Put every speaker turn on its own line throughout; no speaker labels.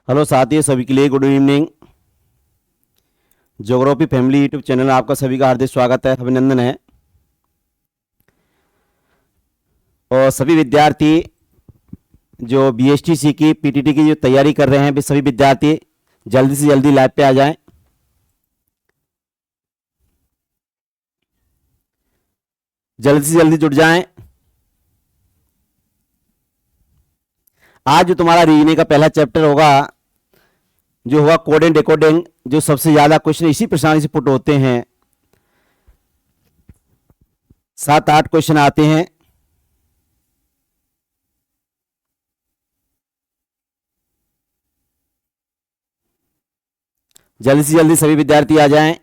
Hello साथियों, सभी के लिए good evening. Geography family YouTube channel में आपका सभी का हार्दिक स्वागत है, अभिनंदन है। और सभी विद्यार्थी जो बीएसटीसी की पीटीटी की जो तैयारी कर रहे हैं, वे सभी विद्यार्थी जल्दी से जल्दी लाइव पे आ जाएं। जल्दी से जल्दी जुड़ जाएं। आज जो तुम्हारा रीजनिंग का पहला चैप्टर होगा, जो होगा कोड एंड डिकोडिंग, जो सबसे ज्यादा क्वेश्चन इसी प्रश्नावली से पुट होते हैं। 7-8 क्वेश्चन आते हैं। जल्दी से जल्दी सभी विद्यार्थी आ जाएं।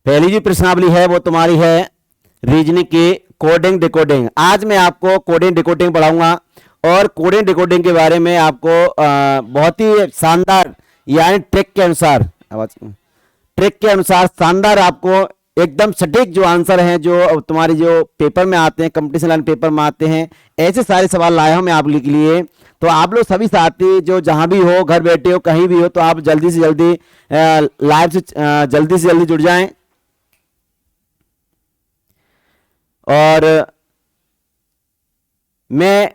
पहली जो प्रश्नावली है वो तुम्हारी है रीजनिंग की कोडिंग डिकोडिंग। आज मैं आपको कोडिंग डिकोडिंग पढ़ाऊंगा और कोडिंग डिकोडिंग के बारे में आपको बहुत ही शानदार, यानी ट्रिक के अनुसार शानदार आपको एकदम सटीक जो आंसर हैं, जो तुम्हारी जो पेपर में आते हैं, कंपटीशन लाइन पेपर में आते हैं, ऐसे सारे सवाल लाया हूं मैं आप लोग के लिए। तो आप लोग सभी साथी जो जहां भी हो, घर बैठे हो, कहीं भी हो, तो आप जल्दी से जल्दी लाइव से जल्दी से जल्दी जुड़ जाएं। और मैं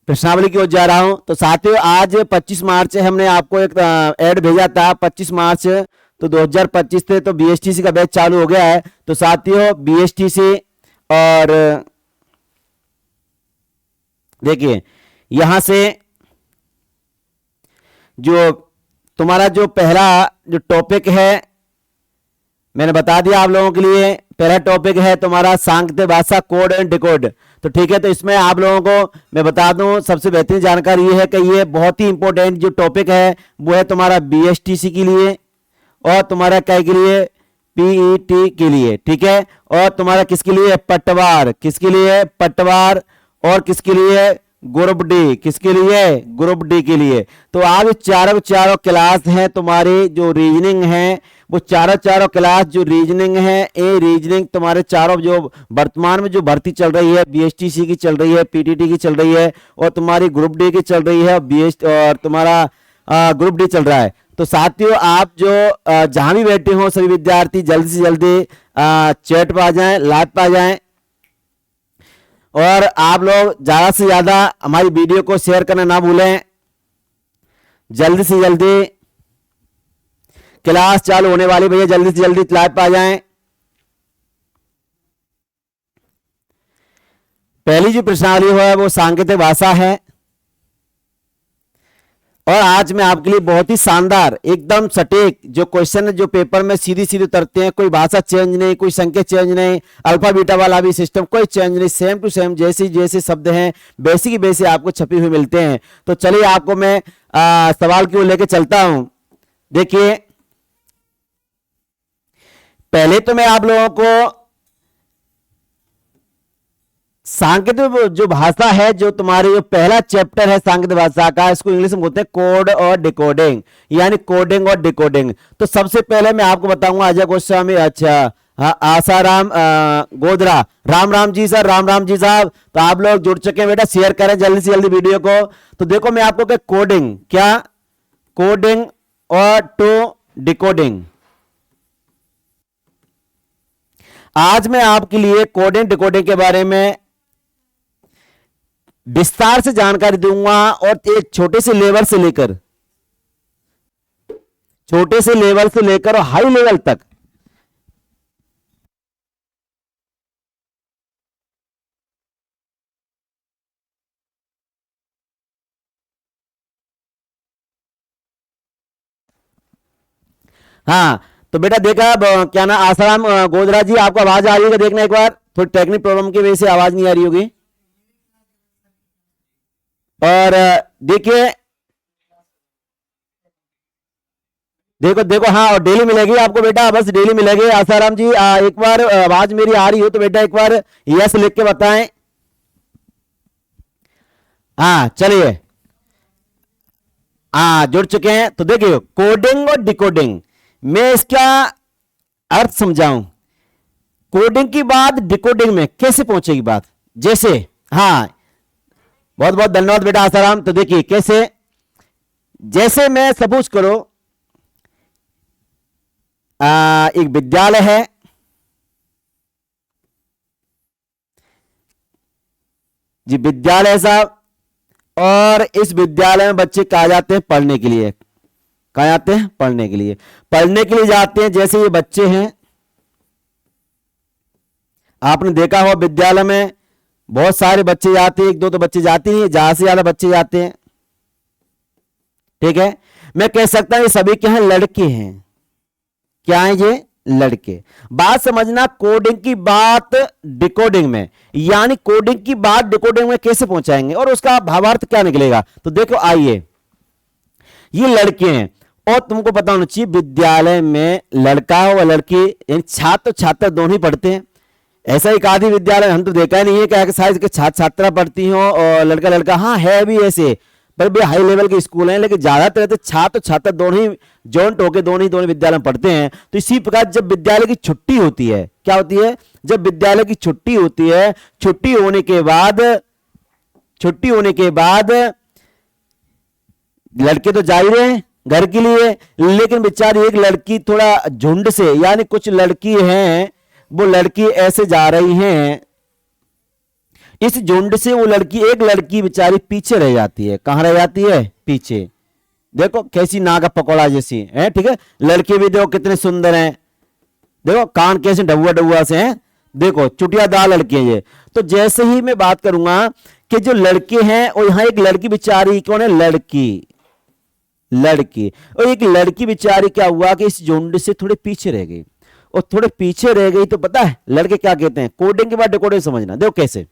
प्रश्नावली की ओर जा रहा हूं। तो साथियों, आज 25 मार्च हमने आपको एक ऐड भेजा था। 25 मार्च तो 2025 थे, तो बीएसटीसी का बैच चालू हो गया है। तो साथियों, बीएसटीसी और देखिए यहां से जो तुम्हारा जो पहला जो टॉपिक है, मैंने बता दिया आप लोगों के लिए। पहला टॉपिक है तुम्हारा सांकेतिक भाषा कोड एंड डिकोड। तो ठीक है, तो इसमें आप लोगों को मैं बता दूं, सबसे बेहतरीन जानकारी ये है कि ये बहुत ही इंपॉर्टेंट जो टॉपिक है वो है तुम्हारा बीएसटीसी के लिए और तुम्हारा क्या के लिए, पीईटी के लिए। ठीक है, और तुम्हारा किसके लिए, पटवार, किसके लिए, पटवार, और किसके लिए, ग्रुप डी, किसके लिए, ग्रुप डी के लिए। तो आप चारों क्लास हैं तुम्हारी जो रीजनिंग है, वो चारों क्लास जो रीजनिंग है, ये रीजनिंग तुम्हारे चारों जो वर्तमान में जो भर्ती चल रही है, बीएसटीसी की चल रही है, पीटीटी की चल रही है, और तुम्हारी ग्रुप डी की चल रही है, और तुम्हारा ग्रुप डी चल रहा है। तो साथियों, आप जो जहां भी बैठे हो, सभी विद्यार्थी जल्दी से जल्दी चैट पर आ जाएं, लाइव पर आ जाएं। और आप लोग ज्यादा से ज्यादा हमारी वीडियो को शेयर करना ना भूलें। जल्दी से जल्दी क्लास चालू होने वाली, भैया जल्दी से जल्दी लाइव पर आ जाएं। पहली जो प्रश्नावली है वो सांकेतिक भाषा है, और आज मैं आपके लिए बहुत ही शानदार एकदम सटीक जो क्वेश्चन जो पेपर में सीधी सीधी उतरते हैं, कोई भाषा चेंज नहीं, कोई संकेत चेंज नहीं, अल्फा बीटा वाला भी सिस्टम कोई चेंज नहीं, सेम टू सेम जैसे जैसे शब्द हैं वैसे की वैसे आपको छपी हुई मिलते हैं। तो चलिए आपको मैं सवाल की ओर लेके चलता हूं। देखिए, पहले तो मैं आप लोगों को सांकेतिक जो भाषा है, जो तुम्हारे जो पहला चैप्टर है सांकेतिक भाषा का, इसको इंग्लिश में बोलते हैं कोड और डिकोडिंग, यानी कोडिंग और डिकोडिंग। तो सबसे पहले मैं आपको बताऊंगा अजय गोस्वामी, अच्छा हाँ, आसाराम गोदरा, राम राम जी सर, राम राम जी साहब। तो आप लोग जुड़ चुके हैं बेटा, शेयर करें जल्दी से जल्दी वीडियो को। तो देखो मैं आपको क्या कोडिंग, क्या कोडिंग और टू डिकोडिंग, आज मैं आपके लिए कोडिंग डिकोडिंग के बारे में विस्तार से जानकारी दूंगा, और एक छोटे से लेवल से लेकर और हाई लेवल तक हाँ। तो बेटा देखा, क्या ना आसाराम गोदरा जी, आपको आवाज आ रही है, देखना एक बार, थोड़ी टेक्निक प्रॉब्लम की वजह से आवाज नहीं आ रही होगी। और देखिए, देखो देखो, हाँ, और डेली मिलेगी आपको बेटा, बस डेली मिलेगी। आसाराम जी, एक बार आवाज मेरी आ रही हो तो बेटा एक बार यस लिख के बताएं। हाँ चलिए, हाँ जुड़ चुके हैं। तो देखिए, कोडिंग और डिकोडिंग में इसका अर्थ समझाऊं। कोडिंग की बात डिकोडिंग में कैसे पहुंचेगी बात, जैसे, हाँ बहुत बहुत धन्यवाद बेटा आसाराम। तो देखिए कैसे, जैसे मैं सपोज करो एक विद्यालय है, जी विद्यालय साहब, और इस विद्यालय में बच्चे कहा जाते हैं पढ़ने के लिए, कहा जाते हैं पढ़ने के लिए, पढ़ने के लिए जाते हैं। जैसे ये बच्चे हैं, आपने देखा हो विद्यालय में बहुत सारे बच्चे जाते हैं, एक दो तो बच्चे जाते नहीं, ज्यादा से ज्यादा बच्चे जाते हैं, ठीक है। मैं कह सकता हूं ये सभी क्या हैं, लड़के हैं। क्या है ये, लड़के। बात समझना, कोडिंग की बात डिकोडिंग में, यानी कोडिंग की बात डिकोडिंग में कैसे पहुंचाएंगे और उसका भावार्थ क्या निकलेगा। तो देखो आइए, ये लड़के हैं और तुमको पता होना चाहिए विद्यालय में लड़का हो या लड़की, यानी छात्र छात्र दोनों ही पढ़ते हैं। ऐसा एक आदि विद्यालय हम तो देखा ही नहीं है क्या साइज के छात्र छात्रा पढ़ती हो और लड़का लड़का, हाँ है भी ऐसे, पर भी हाई लेवल के स्कूल हैं, लेकिन ज्यादातर तो छात्र छात्र दोनों ही जॉइंट होकर दोनों विद्यालय में पढ़ते हैं। तो इसी प्रकार जब विद्यालय की छुट्टी होती है, क्या होती है, जब विद्यालय की छुट्टी होती है, छुट्टी होने के बाद लड़के तो जा ही रहे हैं घर के लिए, लेकिन बेचारी एक लड़की थोड़ा झुंड से, यानी कुछ लड़की हैं, वो लड़की ऐसे जा रही हैं, इस झुंड से वो लड़की, एक लड़की बेचारी पीछे रह जाती है। कहां रह जाती है, पीछे। देखो कैसी नागा पकौड़ा जैसी है, ठीक है। लड़के भी देखो कितने सुंदर हैं, देखो कान कैसे डबुआ डबुआ से हैं, देखो चुटियादार लड़के हैं ये। तो जैसे ही मैं बात करूंगा कि जो लड़के हैं, और यहां एक लड़की बेचारी, कौन है, लड़की, और एक लड़की बेचारी क्या हुआ कि इस झुंड से थोड़े पीछे रह गई, और थोड़े पीछे रह गई तो पता है लड़के क्या कहते हैं, कोडिंग के बाद डिकोडिंग समझना। देखो कैसे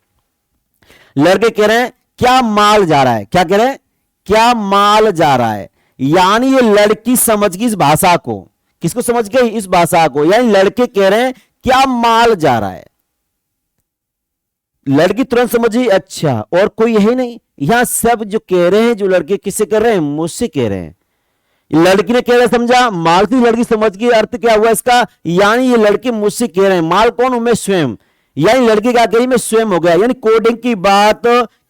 लड़के कह रहे हैं क्या माल जा रहा है, क्या कह रहे हैं, क्या माल जा रहा है, यानी ये लड़की समझ गई इस भाषा को, किसको समझ गई, इस भाषा को, यानी लड़के कह रहे हैं क्या माल जा रहा है, लड़की तुरंत समझी, अच्छा। और कोई यही नहीं, यहां सब जो कह रहे हैं, जो लड़के किससे कह रहे हैं, मुझसे कह रहे हैं। लड़की ने कह रहे समझा, माल की लड़की समझ गई, अर्थ क्या हुआ इसका, यानी ये लड़के मुझसे कह रहे हैं, माल कौन हूं मैं, स्वयं, यानी लड़की क्या कह रही, मैं स्वयं हो गया, यानी कोडिंग की बात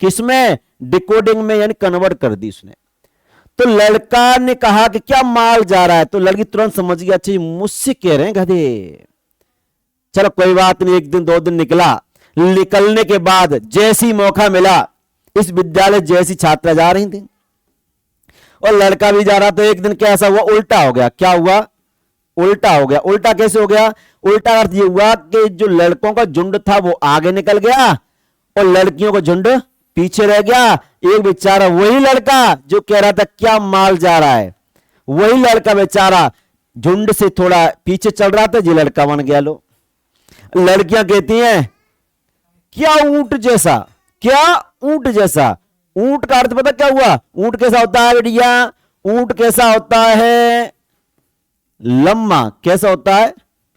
किसमें, डिकोडिंग में, यानी कन्वर्ट कर दी उसने। तो लड़का ने कहा कि क्या माल जा रहा है, तो लड़की तुरंत समझ गई, अच्छा मुझसे कह रहे हैं गधे। चलो कोई बात नहीं, एक दिन दो दिन निकला, निकलने के बाद जैसी मौका मिला, इस विद्यालय जैसी छात्रा जा रही थी और लड़का भी जा रहा, तो एक दिन कैसा हुआ, उल्टा हो गया। क्या हुआ, उल्टा हो गया। उल्टा कैसे हो गया, उल्टा अर्थ ये हुआ कि जो लड़कों का झुंड था वो आगे निकल गया और लड़कियों का झुंड पीछे रह गया। एक बेचारा वही लड़का जो कह रहा था क्या माल जा रहा है, वही लड़का बेचारा झुंड से थोड़ा पीछे चल रहा था, जी लड़का बन गया। लो लड़कियां कहती हैं क्या ऊंट जैसा, क्या ऊंट जैसा। ऊंट का अर्थ पता क्या हुआ, ऊंट कैसा होता है बेटिया, ऊंट कैसा होता है, लम्मा। कैसा होता है,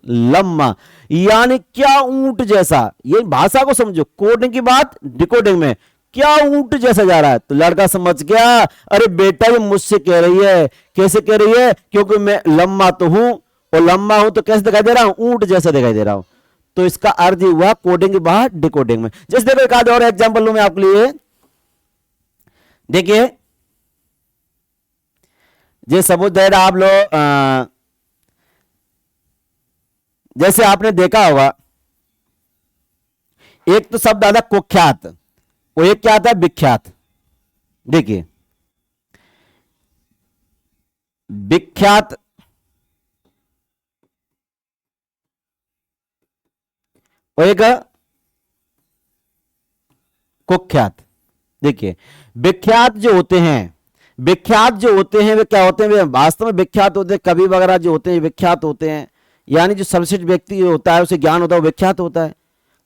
लम्मा, यानी क्या ऊंट जैसा। ये भाषा को समझो, कोडिंग की बात डिकोडिंग में, क्या ऊंट जैसा जा रहा है। तो लड़का समझ गया, अरे बेटा ये मुझसे कह रही है, कैसे कह रही है, क्योंकि मैं लम्मा तो हूं, और लम्मा हूं तो कैसे दिखाई दे रहा हूं, ऊंट जैसा दिखाई दे रहा हूं। तो इसका अर्थ हुआ कोडिंग के बाद डिकोडिंग में। जैसे देखो एक आध और एग्जांपल लूं मैं आपके लिए, देखिए ये सपोज दैट आप लोग, जैसे आपने देखा होगा एक तो शब्द आता कुख्यात, वो एक क्या आता है, विख्यात। देखिए विख्यात, और एक कुख्यात। देखिए विख्यात जो होते हैं, विख्यात जो होते हैं वे क्या होते हैं, वे वास्तव में विख्यात होते हैं। कवि वगैरह जो होते हैं विख्यात होते हैं, यानी जो सर्वश्रेष्ठ व्यक्ति होता है उसे ज्ञान होता है वो विख्यात होता है।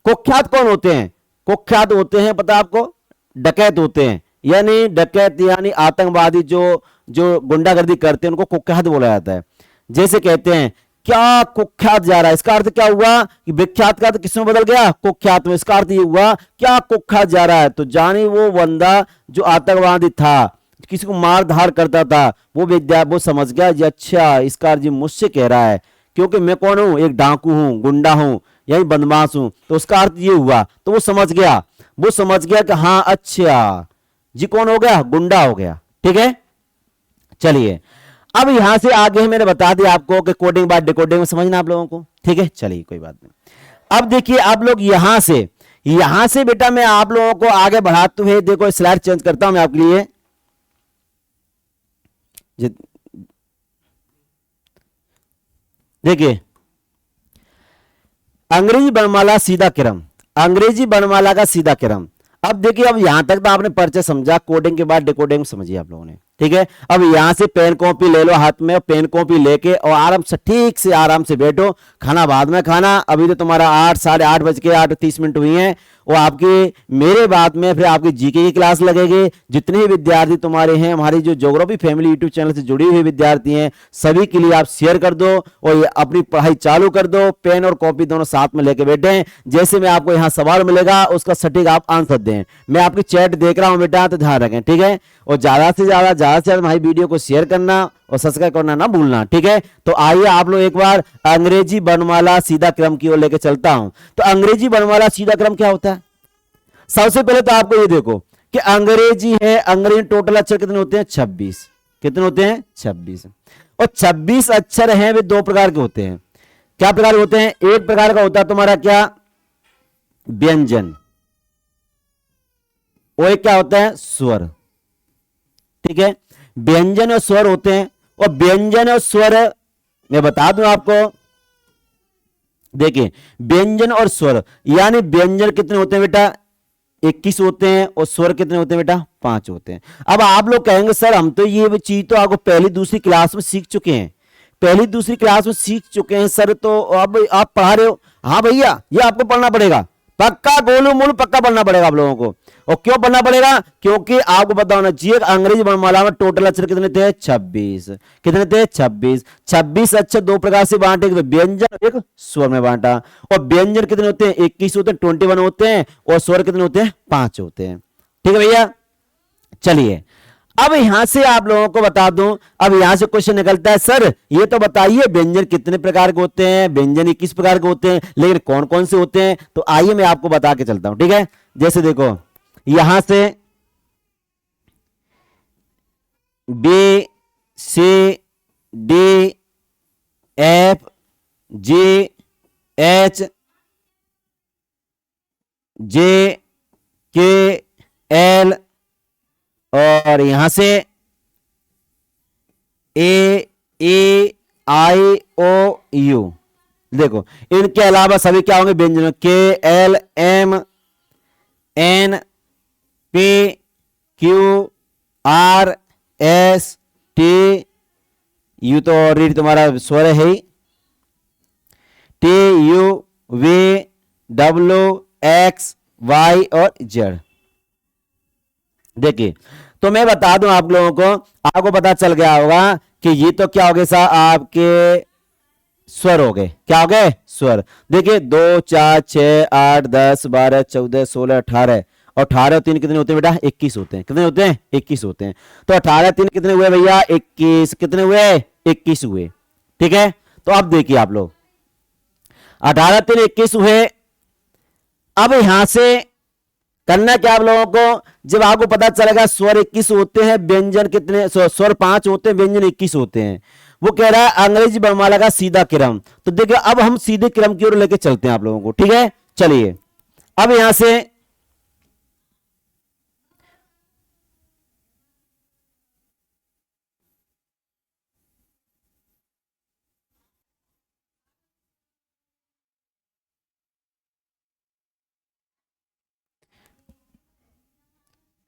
कुख्यात कौन होते हैं, कुख्यात होते हैं पता आपको, डकैत होते हैं, यानी डकैत यानी आतंकवादी जो जो गुंडागर्दी करते हैं उनको कुख्यात बोला जाता है। जैसे कहते हैं क्या कुख्यात जा रहा है, इसका अर्थ क्या हुआ कि विख्यात का अर्थ किसमें बदल गया, कुख्यात में। इसका अर्थ ये हुआ क्या कुख्यात जा रहा है, तो जानी वो बंदा जो आतंकवादी था, किसी को मार धार करता था, वो समझ गया जी अच्छा इसका अर्थ मुझसे कह रहा है, क्योंकि मैं कौन हूं, एक डाकू हूं, गुंडा हूं, यही बदमाश हूं, तो उसका अर्थ ये हुआ। तो वो समझ गया, वो समझ गया कि हाँ अच्छा जी कौन हो गया, गुंडा हो गया। ठीक है, चलिए अब यहां से आगे मैंने बता दिया आपको कि कोडिंग बाद डिकोडिंग में समझना आप लोगों को। ठीक है, चलिए कोई बात नहीं। अब देखिए आप लोग यहां से बेटा मैं आप लोगों को आगे बढ़ाते हुए देखो स्लाइड चेंज करता हूं मैं आपके लिए। देखिए अंग्रेजी वर्णमाला सीधा क्रम, अंग्रेजी वर्णमाला का सीधा क्रम। अब देखिए अब यहां तक तो आपने परिचय समझा, कोडिंग के बाद डिकोडिंग समझिए आप लोगों ने। ठीक है, अब यहां से पेन कॉपी ले लो हाथ में, पेन कॉपी लेके और आराम से ठीक से आराम से बैठो। खाना बाद में खाना, अभी तो तुम्हारा 8 साढ़े 8 बज के 8:30 हुई हैं। और आपकी मेरे बाद में फिर आपकी जीके की क्लास लगेगी। जितने भी विद्यार्थी तुम्हारे हैं, हमारी जो ज्योग्राफी फैमिली यूट्यूब चैनल से जुड़ी हुई विद्यार्थी हैं, सभी के लिए आप शेयर कर दो और ये अपनी पढ़ाई चालू कर दो। पेन और कॉपी दोनों साथ में लेके बैठे, जैसे मैं आपको यहाँ सवाल मिलेगा उसका सटीक आप आंसर दें। मैं आपकी चैट देख रहा हूं बेटा, तो ध्यान रखें। ठीक है, और ज्यादा से ज्यादा हमारी वीडियो को शेयर करना और सब्सक्राइब करना ना भूलना। ठीक है, तो आइए आप लोग एक बार अंग्रेजी वर्णमाला सीधा क्रम की ओर लेके चलता हूं। तो अंग्रेजी वर्णमाला सीधा क्रम क्या होता है? सबसे पहले तो आपको ये देखो कि अंग्रेजी है, अंग्रेजी टोटल अक्षर कितने होते हैं? 26। कितने होते हैं? 26। और 26 अक्षर हैं, वे दो प्रकार के होते हैं। क्या प्रकार के होते हैं? एक प्रकार का होता है तुम्हारा क्या, व्यंजन, और एक क्या होता है, स्वर। ठीक है, व्यंजन और स्वर होते हैं। और व्यंजन और स्वर मैं बता दूं आपको, देखिए व्यंजन और स्वर, यानी व्यंजन कितने होते हैं बेटा? 21 होते हैं। और स्वर कितने होते हैं बेटा? 5 होते हैं। अब आप लोग कहेंगे सर हम तो ये चीज तो आपको पहली दूसरी क्लास में सीख चुके हैं, पहली दूसरी क्लास में सीख चुके हैं सर, तो अब आप पढ़ा रहे हो। हाँ भैया, ये आपको पढ़ना पड़ेगा, पक्का गोलू मोलू पक्का पढ़ना पड़ेगा आप लोगों को। और क्यों पढ़ना पड़ेगा? क्योंकि आपको पता होना चाहिए अंग्रेजी वर्णमाला में टोटल अक्षर कितने थे? 26। कितने थे? 26। 26 अक्षर दो प्रकार से बांटे, एक व्यंजन एक स्वर में बांटा। और व्यंजन कितने होते हैं? 21 होते हैं, 21 होते हैं। और स्वर कितने होते हैं? 5 होते हैं। ठीक है भैया, चलिए अब यहां से आप लोगों को बता दूं, अब यहां से क्वेश्चन निकलता है सर ये तो बताइए व्यंजन कितने प्रकार के होते हैं? व्यंजन 21 प्रकार के होते हैं, लेकिन कौन कौन से होते हैं? तो आइए मैं आपको बता के चलता हूं। ठीक है, जैसे देखो यहां से B C D F G H J K L, और यहां से ए ई आई ओ यू। देखो इनके अलावा सभी क्या होंगे? व्यंजन, K L M N P Q R S T, U तो ऑलरेडी तुम्हारा स्वर है ही, T U V W X Y और जेड। देखिए तो मैं बता दूं आप लोगों को, आपको पता चल गया होगा कि ये तो क्या हो गए साहब आपके स्वर हो गए। क्या हो गए? स्वर। देखिए 2 4 6 8 10 12 14 16 18, और 18 3 कितने होते हैं बेटा? 21 होते हैं। कितने होते हैं? 21 होते हैं। तो 18 3 कितने हुए भैया? 21। कितने हुए? 21 हुए। ठीक है, तो अब देखिए आप लोग 18 3 21 हुए। अब यहां से करना क्या आप लोगों को? जब आपको पता चलेगा स्वर 21 होते हैं, व्यंजन कितने, स्वर 5 होते हैं, व्यंजन 21 होते हैं, वो कह रहा है अंग्रेजी वर्णमाला का सीधा क्रम। तो देखिए अब हम सीधे क्रम की ओर लेके चलते हैं आप लोगों को। ठीक है, चलिए अब यहां से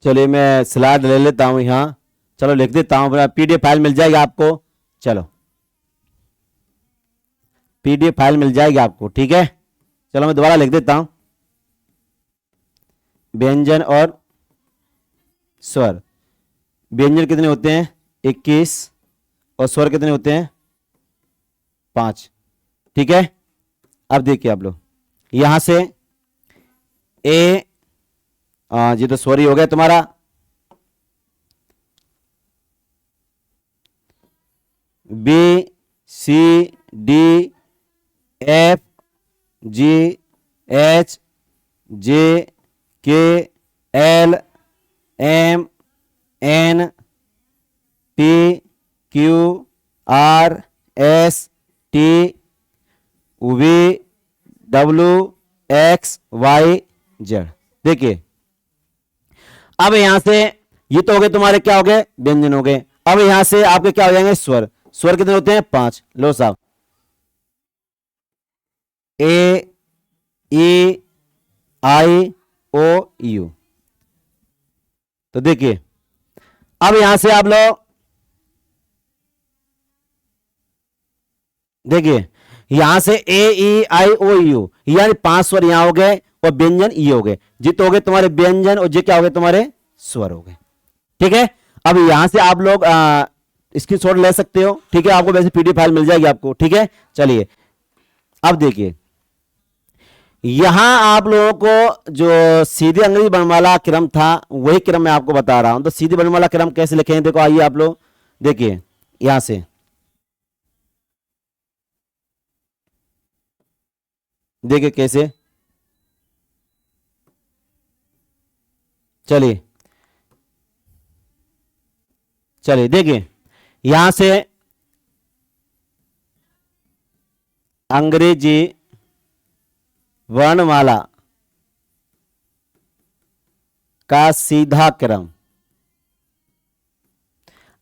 चलिए मैं स्लाइड ले लेता हूं यहां, चलो लिख देता हूं, पीडीएफ फाइल मिल जाएगी आपको। चलो पीडीएफ फाइल मिल जाएगी आपको। ठीक है, चलो मैं दोबारा लिख देता हूं, व्यंजन और स्वर। व्यंजन कितने होते हैं? 21। और स्वर कितने होते हैं? 5। ठीक है, अब देखिए आप लोग यहां से ए, जी तो स्वर ही हो गया तुम्हारा, B C D F G H J K L M N P Q R S T V W X Y Z. देखिए अब यहां से ये तो हो गए तुम्हारे, क्या हो गए, व्यंजन हो गए। अब यहां से आपके क्या हो जाएंगे, स्वर। स्वर कितने होते हैं, 5। लो साहब, ए ई आई ओ यू। तो देखिए अब यहां से आप लोग देखिए, यहां से ए ई आई ओ यू यानी 5 स्वर यहां हो गए और व्यंजन ये हो गए। जित हो गए तुम्हारे व्यंजन और जे क्या हो गए तुम्हारे स्वर हो गए। ठीक है, अब यहां से आप लोग इसकी शॉट ले सकते हो। ठीक है, आपको वैसे पीडीएफ फाइल मिल जाएगी आपको। ठीक है, चलिए अब देखिए यहां आप लोगों को जो सीधी अंग्रेजी वर्णमाला क्रम था वही क्रम मैं आपको बता रहा हूं। तो सीधी वर्णमाला क्रम कैसे लिखेंगे, देखो आइए आप लोग देखिए यहां से देखिए कैसे। चलिए चलिए देखिए यहां से अंग्रेजी वर्णमाला का सीधा क्रम,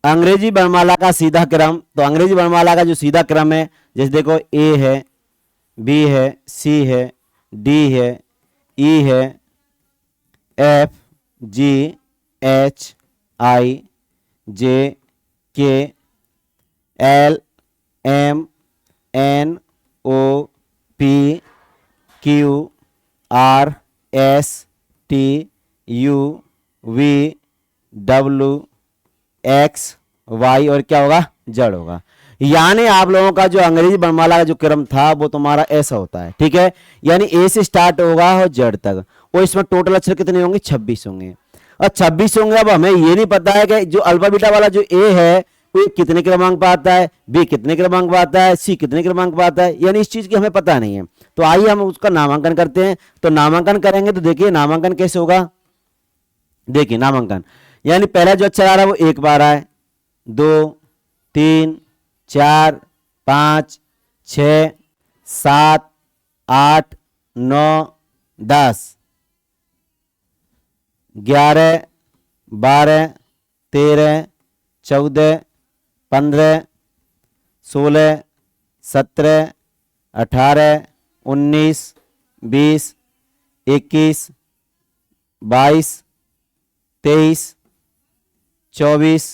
अंग्रेजी वर्णमाला का सीधा क्रम। तो अंग्रेजी वर्णमाला का जो सीधा क्रम है, जैसे देखो ए है, बी है, सी है, डी है, ई है, F G H I J K L M N O P Q R S T U V W X Y और क्या होगा, जेड होगा। यानी आप लोगों का जो अंग्रेजी वर्णमाला का जो क्रम था वो तुम्हारा ऐसा होता है। ठीक है, यानी ए से स्टार्ट होगा और जेड तक। और इसमें टोटल अक्षर कितने होंगे, 26 होंगे। और 26 होंगे। अब हमें ये नहीं पता है कि जो अल्फा बीटा वाला जो ए है वो कितने क्रमांक पर आता है, बी कितने क्रमांक पर आता है, सी कितने क्रमांक पर आता है, यानी इस चीज की हमें पता नहीं है। तो आइए हम उसका नामांकन करते हैं। तो नामांकन करेंगे तो देखिए नामांकन कैसे होगा। देखिए नामांकन यानी पहला जो अक्षर आ रहा है वो 1 बार है, 2 3 4 5 6 7 8 9 10 11 12 13 14 15 16 17 18 19 20 21 22 23 24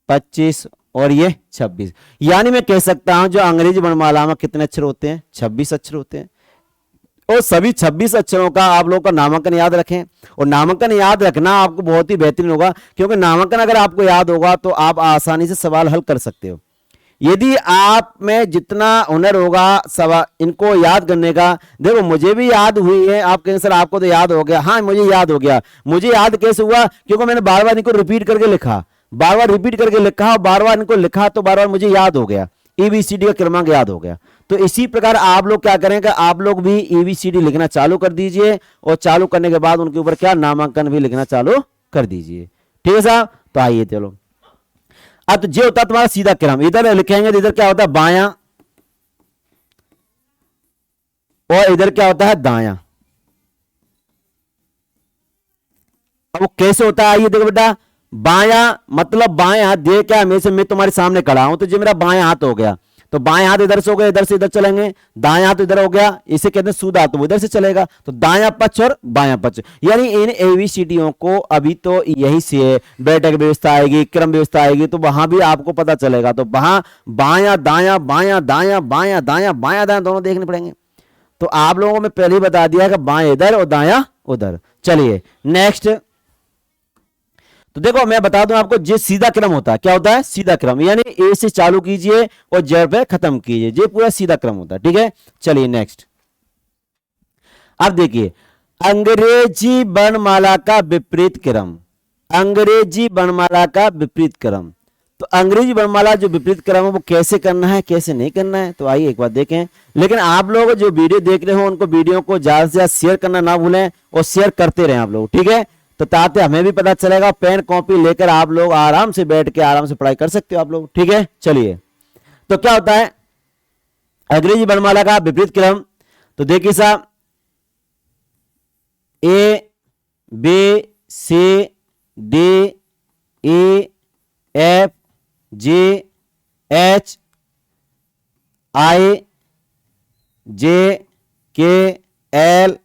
25 और ये 26। यानी मैं कह सकता हूं जो अंग्रेजी वर्णमाला में कितने अक्षर होते हैं, 26 अक्षर होते हैं। और सभी 26 अक्षरों का आप लोगों का नामांकन याद रखें। और नामांकन याद रखना आपको बहुत ही बेहतरीन होगा, क्योंकि नामांकन अगर आपको याद होगा तो आप आसानी से सवाल हल कर सकते हो। यदि आप में जितना हुनर होगा सवाल इनको याद करने का, देखो मुझे भी याद हुई है। आप कहें सर आपको तो याद हो गया, हाँ मुझे याद हो गया। मुझे याद कैसे हुआ, क्योंकि मैंने बार बार इनको रिपीट करके लिखा, बार बार रिपीट करके लिखा और बार बार इनको लिखा, तो बार बार मुझे याद हो गया, एबीसीडी का क्रमांक याद हो गया। तो इसी प्रकार आप लोग क्या करेंगे, आप लोग भी एबीसीडी लिखना चालू कर दीजिए और चालू करने के बाद उनके ऊपर क्या नामांकन भी लिखना चालू कर दीजिए। ठीक है साहब, तो आइए चलो। अब तो जे होता है तुम्हारा सीधा क्रम, इधर लिखेंगे तो इधर क्या होता है बायां और इधर क्या होता है दायां। अब वो कैसे होता है आइए देखो बेटा। बायां मतलब बायां हाथ दे क्या, में से मैं तुम्हारे सामने खड़ा हूं तो जो मेरा बायां हाथ हो गया, तो बाएं हाथ इधर से हो गया, इधर से इधर चलेंगे। दायां हाथ इधर हो गया, इसे कहते हैं सूदा हाथ, वो इधर से चलेगा। तो दायां पक्ष और बायां पक्ष, यानी इन एबीसीडीओ को अभी तो यही से बैठक व्यवस्था आएगी, क्रम व्यवस्था आएगी, तो वहां भी आपको पता चलेगा। तो वहां बायां दायां बायां दायां बायां दायां बायां दायां दोनों देखने पड़ेंगे। तो आप लोगों को मैं पहले ही बता दिया कि बाएं इधर और दायां उधर। चलिए नेक्स्ट। तो देखो मैं बता दूं आपको, जे सीधा क्रम होता है, क्या होता है सीधा क्रम, यानी ए से चालू कीजिए और जेड पे खत्म कीजिए, ये पूरा सीधा क्रम होता है। ठीक है, चलिए नेक्स्ट। अब देखिए अंग्रेजी वर्णमाला का विपरीत क्रम, अंग्रेजी वर्णमाला का विपरीत क्रम। तो अंग्रेजी वर्णमाला जो विपरीत क्रम है वो कैसे करना है, कैसे नहीं करना है, तो आइए एक बार देखें। लेकिन आप लोग जो वीडियो देख रहे हो उनको वीडियो को ज्यादा से ज्यादा शेयर करना ना भूलें और शेयर करते रहें आप लोग, ठीक है। तो ताकि हमें भी पता चलेगा, पेन कॉपी लेकर आप लोग आराम से बैठ के आराम से पढ़ाई कर सकते हो आप लोग, ठीक है। चलिए, तो क्या होता है अंग्रेजी वर्णमाला का विपरीत क्रम? तो देखिए साहब, A B C D E F G H I J K L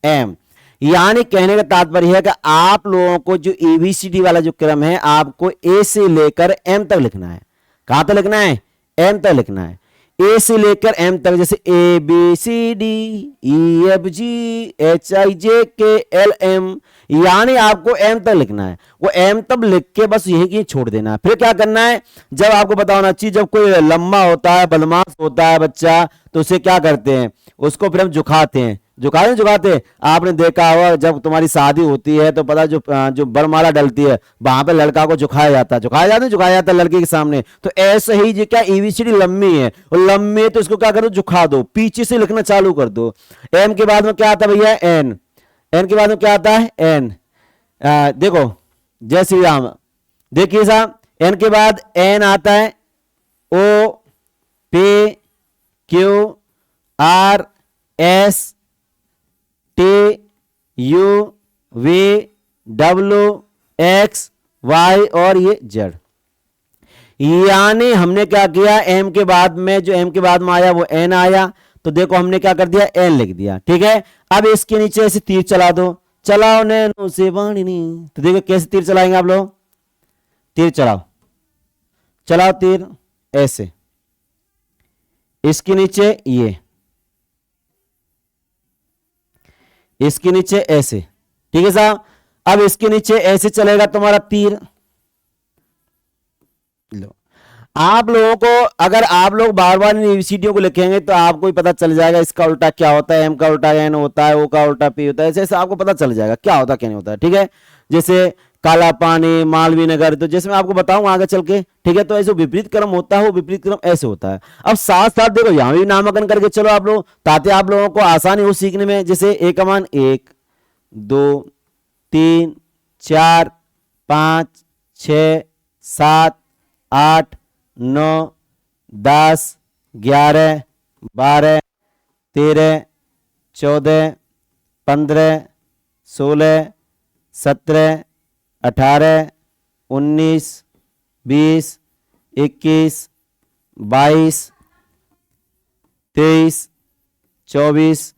M. यानी कहने का तात्पर्य है कि आप लोगों को जो एबीसीडी वाला जो क्रम है आपको ए से लेकर एम तक लिखना है। कहां तक लिखना है? एम तक लिखना है। ए से लेकर एम तक, जैसे A B C D E F G H I J K L M, यानी आपको एम तक लिखना है। वो एम तक लिख के बस यही की छोड़ देना है। फिर क्या करना है, जब आपको पता होना चाहिए, जब कोई लंबा होता है, बदमाश होता है बच्चा, तो उसे क्या करते हैं, उसको फिर हम झुकाते हैं। झुकाते आपने देखा होगा, जब तुम्हारी शादी होती है तो पता जो बरमाला डलती है वहां पे लड़का को झुकाया जाता है लड़के के सामने। तो ऐसे ही जो क्या ईबीसीडी लंबी है, और लंबी है तो इसको क्या करो, झुका दो, पीछे से लिखना चालू कर दो। एम के बाद में क्या आता है भैया? एन। एन के बाद में क्या आता है? एन। देखो, जय श्री राम। देखिए साहब, एन के बाद एन आता है, O P Q R S T U V W X Y और ये जेड। यानी हमने क्या किया, एम के बाद में जो एम के बाद में आया वो एन आया, तो देखो हमने क्या कर दिया, एन लिख दिया, ठीक है। अब इसके नीचे ऐसे तीर चला दो, चलाओ नैनो से वाणी। तो देखो कैसे तीर चलाएंगे आप लोग, तीर चलाओ तीर ऐसे, इसके नीचे ये, इसके नीचे ऐसे, ठीक है साहब। अब इसके नीचे ऐसे चलेगा तुम्हारा तीर। लो, आप लोगों को अगर आप लोग बार बार इन एबीसीडियों को लिखेंगे तो आपको ही पता चल जाएगा इसका उल्टा क्या होता है, एम का उल्टा एन होता है, ओ का उल्टा पी होता है, ऐसे आपको पता चल जाएगा क्या होता क्या नहीं होता है, ठीक है। जैसे काला पानी, मालवीय नगर, तो जैसे मैं आपको बताऊंगा आगे चल के, ठीक है। तो ऐसे विपरीत क्रम होता है, वो विपरीत क्रम ऐसे होता है। अब साथ साथ देखो यहां भी नामांकन करके चलो आप लोग, ताकि आप लोगों को आसानी हो सीखने में। जैसे ए का मान 1 2 3 4 5 6 7 8 9 10 11 12 13 14 15 16 17 18 19 20 21 22 23 24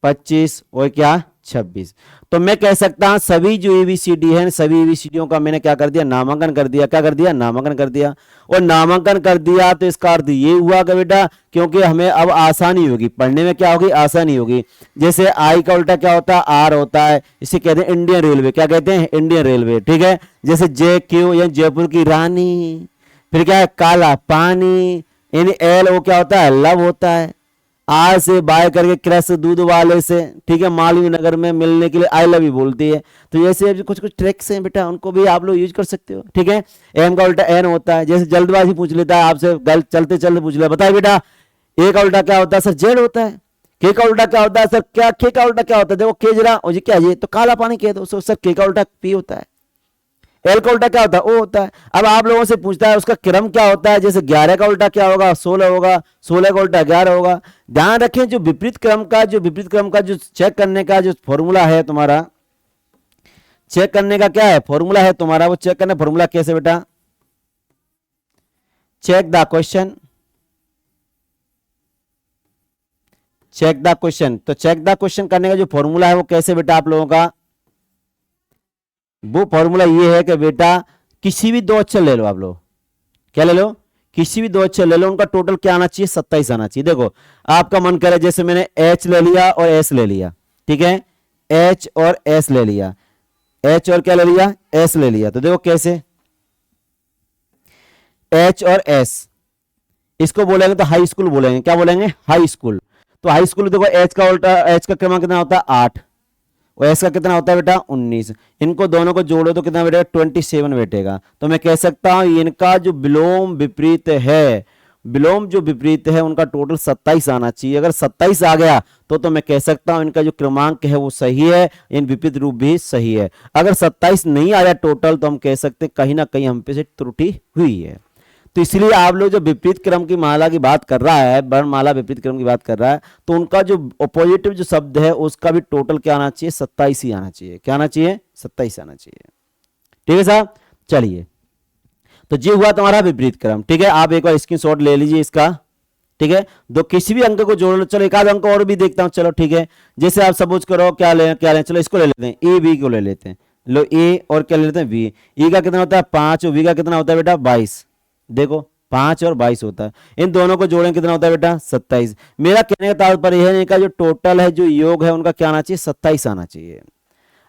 25 और क्या 26। तो मैं कह सकता हूं सभी जो एबीसीडी है, सभी एबीसीडियों का मैंने क्या कर दिया, नामांकन कर दिया। क्या कर दिया? नामांकन कर दिया। और नामांकन कर दिया तो इसका अर्थ ये हुआ कि बेटा, क्योंकि हमें अब आसानी होगी पढ़ने में, क्या होगी, आसानी होगी। जैसे आई का उल्टा क्या होता है, आर होता है, इसे कहते हैं इंडियन रेलवे। क्या कहते हैं? इंडियन रेलवे, ठीक है। जैसे जे क्यू या जयपुर की रानी, फिर क्या है, काला पानी, यानी एल वो क्या होता है, लव होता है। आर से बाय करके क्रस दूध वाले से, ठीक है, मालवीय नगर में मिलने के लिए आई लव यू बोलती है। तो जैसे कुछ कुछ ट्रिक्स हैं बेटा, उनको भी आप लोग यूज कर सकते हो, ठीक है। एम का उल्टा एन होता है। जैसे जल्दबाजी पूछ लेता है आपसे, चलते चलते पूछ लेता, बताए बेटा ए का उल्टा क्या होता है? सर जेड होता है। के का उल्टा क्या होता है? सर क्या के का उल्टा क्या होता है? देखो के जरा, और ये क्या, ये तो काला पानी कह दो। सर के का उल्टा पी होता है। एल का उल्टा क्या होता है? ओ होता है। अब आप लोगों से पूछता है उसका क्रम क्या होता है, जैसे 11 का उल्टा क्या होगा? 16 होगा, 16 का उल्टा 11 होगा। ध्यान रखें, जो विपरीत क्रम का जो चेक करने का जो फॉर्मूला है तुम्हारा, चेक करने का क्या है फॉर्मूला है तुम्हारा, वो चेक करना फॉर्मूला कैसे बेटा, check the question, check the question. तो चेक द क्वेश्चन करने का जो फॉर्मूला है वो कैसे बेटा आप लोगों का, वो फॉर्मूला ये है कि बेटा किसी भी दो अक्षर ले लो आप लोग, क्या ले लो, किसी भी दो अक्षर ले लो, उनका टोटल क्या आना चाहिए, 27 आना चाहिए। देखो आपका मन करे, जैसे मैंने एच ले लिया और एस ले लिया, ठीक है, एच और एस ले लिया, एच और क्या ले लिया, एस ले लिया। तो देखो कैसे, एच और एस, इसको बोलेंगे तो हाई स्कूल बोलेंगे, क्या बोलेंगे, हाई स्कूल। तो हाई स्कूल देखो एच का उल्टा, एच का क्रमांक कितना होता है 8, और एस का कितना होता है बेटा 19। इनको दोनों को जोड़ो तो कितना बैठेगा 27 बैठेगा। तो मैं कह सकता हूं इनका जो विलोम विपरीत है, विलोम जो विपरीत है उनका टोटल 27 आना चाहिए। अगर 27 आ गया तो मैं कह सकता हूं इनका जो क्रमांक है वो सही है, इन विपरीत रूप भी सही है। अगर 27 नहीं आया टोटल तो हम कह सकते हैं कहीं ना कहीं हम पे से त्रुटि हुई है। तो इसलिए आप लोग जब विपरीत क्रम की माला की बात कर रहा है, वर्णमाला विपरीत क्रम की बात कर रहा है, तो उनका जो ऑपोजिटिव जो शब्द है उसका भी टोटल क्या आना चाहिए 27 ही आना चाहिए। क्या आना चाहिए 27 आना चाहिए। ठीक है साहब, चलिए तो ये हुआ तुम्हारा विपरीत क्रम। ठीक है, आप एक बार स्क्रीनशॉट ले लीजिए इसका। ठीक है, दो किसी भी अंक को जोड़ लो। चलो एक आध अंक और भी देखता हूं। चलो ठीक है, जैसे आप सपोज करो क्या लें, चलो इसको ले लेते हैं, ए बी को ले लेते हैं। लो ए और क्या ले लेते हैं बी। ई का कितना होता है 5 और बी का कितना होता है बेटा 22। देखो 5 और 22 होता है, इन दोनों को जोड़ें कितना होता है बेटा 27। मेरा कहने का तात्पर्य है इनका जो टोटल है जो योग है उनका क्या आना चाहिए 27 आना चाहिए।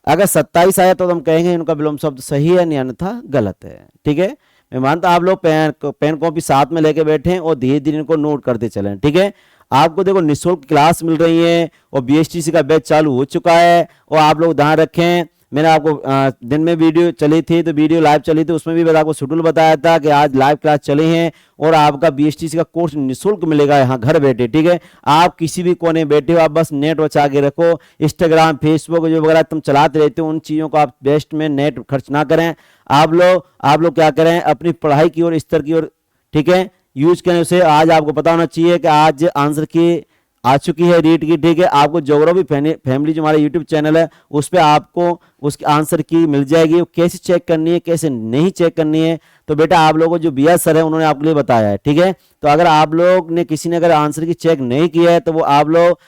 अगर 27 आया तो हम कहेंगे इनका विलोम शब्द सही है, अन्यथा गलत है। ठीक है, मैं मानता आप लोग पेन कॉपी साथ में लेके बैठे हैं और धीरे धीरे इनको नोट करते चलें। ठीक है, आपको देखो निःशुल्क क्लास मिल रही है और बीएसटीसी का बैच चालू हो चुका है। और आप लोग ध्यान रखें, मैंने आपको दिन में वीडियो चली थी तो वीडियो लाइव चली थी, उसमें भी मैंने आपको शेड्यूल बताया था कि आज लाइव क्लास चले हैं और आपका बीएसटीसी का कोर्स निःशुल्क मिलेगा यहाँ घर बैठे। ठीक है, आप किसी भी कोने बैठे हो, आप बस नेट बचा के रखो। इंस्टाग्राम फेसबुक जो वगैरह तुम चलाते रहते हो उन चीज़ों को आप बेस्ट में नेट खर्च ना करें। आप लोग क्या करें अपनी पढ़ाई की ओर स्तर की ओर ठीक है यूज करें उसे। आज आपको पता होना चाहिए कि आज आंसर की आ चुकी है रीट की। ठीक है, आपको ज्योग्राफी फैमिली जो हमारा यूट्यूब चैनल है उस पर आपको उसके आंसर की मिल जाएगी, वो कैसे चेक करनी है कैसे नहीं चेक करनी है। तो बेटा आप लोगों को जो बिया सर है उन्होंने आपके लिए बताया है। ठीक है, तो अगर आप लोग ने किसी ने अगर आंसर की चेक नहीं किया है तो वो आप लोग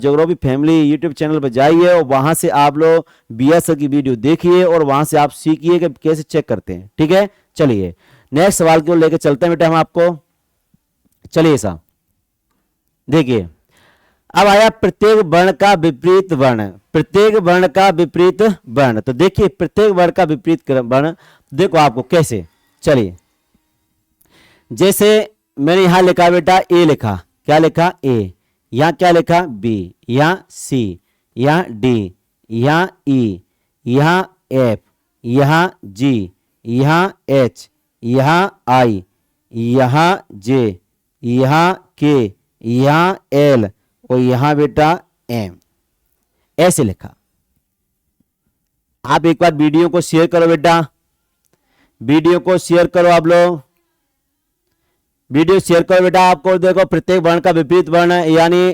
ज्योग्राफी फैमिली यूट्यूब चैनल पर जाइए और वहां से आप लोग बिया सर की वीडियो देखिए और वहां से आप सीखिए कि कैसे चेक करते हैं। ठीक है, चलिए नेक्स्ट सवाल की ओर लेकर चलते हैं बेटा हम आपको। चलिए साहब देखिए, अब आया प्रत्येक वर्ण का विपरीत वर्ण। प्रत्येक वर्ण का विपरीत वर्ण, तो देखिए प्रत्येक वर्ण का विपरीत वर्ण देखो आपको कैसे। चलिए जैसे मैंने यहां लिखा बेटा ए लिखा, क्या लिखा ए, यहां क्या लिखा बी, यहां सी, यहां डी, यहां ई, यहां एफ, यहां जी, यहां एच, यहां आई, यहां जे, यहां के, यहां एल और यहां बेटा एम, ऐसे लिखा। आप एक बार वीडियो को शेयर करो बेटा, वीडियो को शेयर करो आप लोग, वीडियो शेयर करो बेटा। आपको देखो प्रत्येक वर्ण का विपरीत वर्ण यानी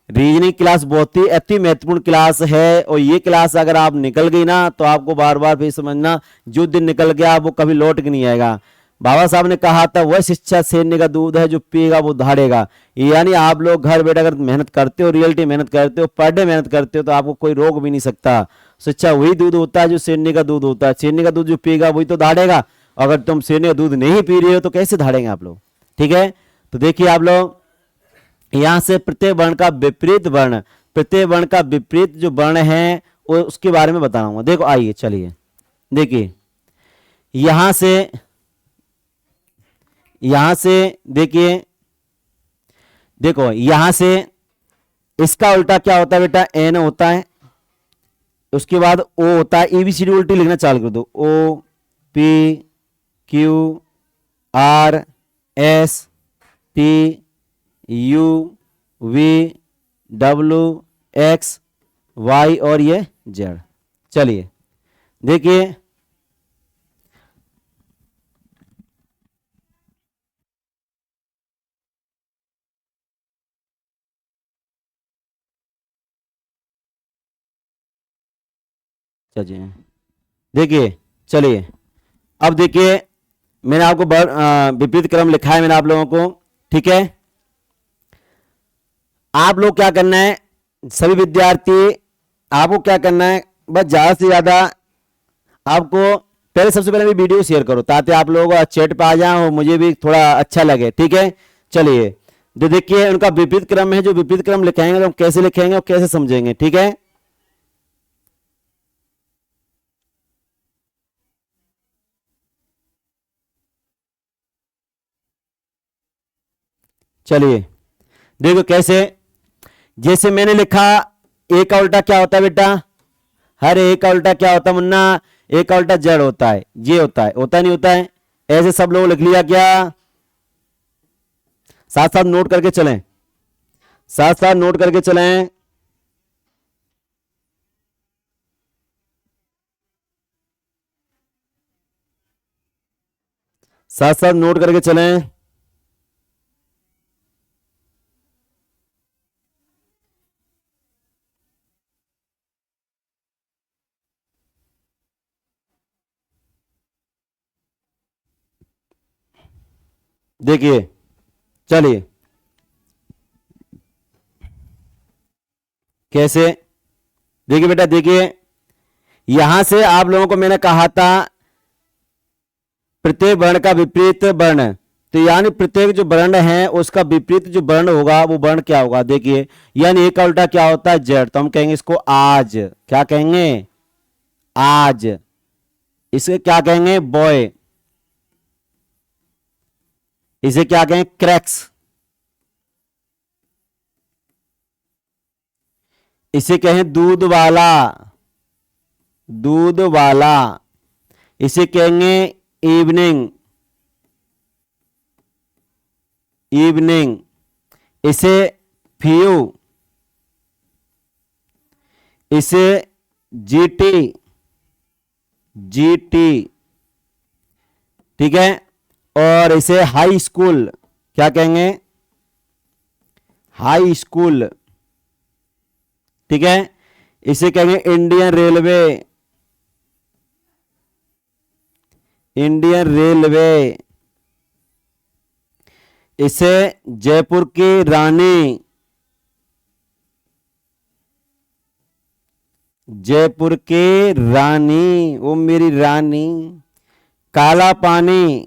रीजनिंग क्लास बहुत ही अति महत्वपूर्ण क्लास है और ये क्लास अगर आप निकल गई ना तो आपको बार बार फिर समझना जो दिन निकल गया वो कभी लौट के नहीं आएगा। बाबा साहब ने कहा था वह शिक्षा सैन्य का दूध है जो पिएगा वो दहाड़ेगा। यानी आप लोग घर बैठे अगर मेहनत करते हो, रियलिटी मेहनत करते हो, पर डे मेहनत करते हो तो आपको कोई रोक भी नहीं सकता। शिक्षा वही दूध होता है जो सैन्य का दूध होता है। सैन्य का दूध जो पिएगा वही तो दहाड़ेगा। अगर तुम सैन्य का दूध नहीं पी रहे हो तो कैसे दहाड़ेंगे आप लोग। ठीक है, तो देखिए आप लोग यहां से प्रत्येक वर्ण का विपरीत वर्ण, प्रत्येक वर्ण का विपरीत जो वर्ण है उसके बारे में बताऊंगा। देखो आइए चलिए देखिए यहां से देखिए, देखो यहां से इसका उल्टा क्या होता है बेटा एन होता है, उसके बाद ओ होता है। एबीसीडी उल्टी लिखना चालू कर दो, O P Q R S T U V W X Y और ये जेड। चलिए देखिए देखिए चलिए अब देखिए मैंने आपको विपरीत क्रम लिखा है मैंने आप लोगों को। ठीक है, आप लोग क्या करना है सभी विद्यार्थी, आपको क्या करना है बस ज्यादा से ज्यादा आपको पहले सबसे पहले भी वीडियो शेयर करो ताकि आप लोग चैट पे आ जाए और मुझे भी थोड़ा अच्छा लगे। ठीक है, चलिए जो देखिए उनका विपरीत क्रम है, जो विपरीत क्रम लिखाएंगे तो हम कैसे लिखेंगे और कैसे समझेंगे। ठीक है, चलिए देखो कैसे, जैसे मैंने लिखा ए का उल्टा क्या होता है बेटा हर ए का उल्टा क्या होता है मुन्ना? ए का उल्टा जेड होता है, ये होता नहीं होता है? ऐसे सब लोग लिख लिया क्या? साथ साथ नोट करके चलें, साथ साथ नोट करके चलें। साथ साथ नोट करके चलें। देखिए, चलिए कैसे, देखिए बेटा, देखिए यहां से आप लोगों को मैंने कहा था प्रत्येक वर्ण का विपरीत वर्ण, तो यानी प्रत्येक जो वर्ण है उसका विपरीत जो वर्ण होगा वो वर्ण क्या होगा? देखिए, यानी ए का उल्टा क्या होता है? जेड, तो हम कहेंगे इसको आज। क्या कहेंगे? आज। इसे क्या कहेंगे? बॉय। इसे क्या कहेंगे? क्रैक्स। इसे कहें दूध वाला, दूध वाला। इसे कहेंगे इवनिंग, इवनिंग। इसे फ्यू, इसे जीटी, जीटी, ठीक है। और इसे हाई स्कूल, क्या कहेंगे? हाई स्कूल, ठीक है। इसे कहेंगे इंडियन रेलवे, इंडियन रेलवे। इसे जयपुर की रानी, जयपुर की रानी, वो मेरी रानी। काला पानी,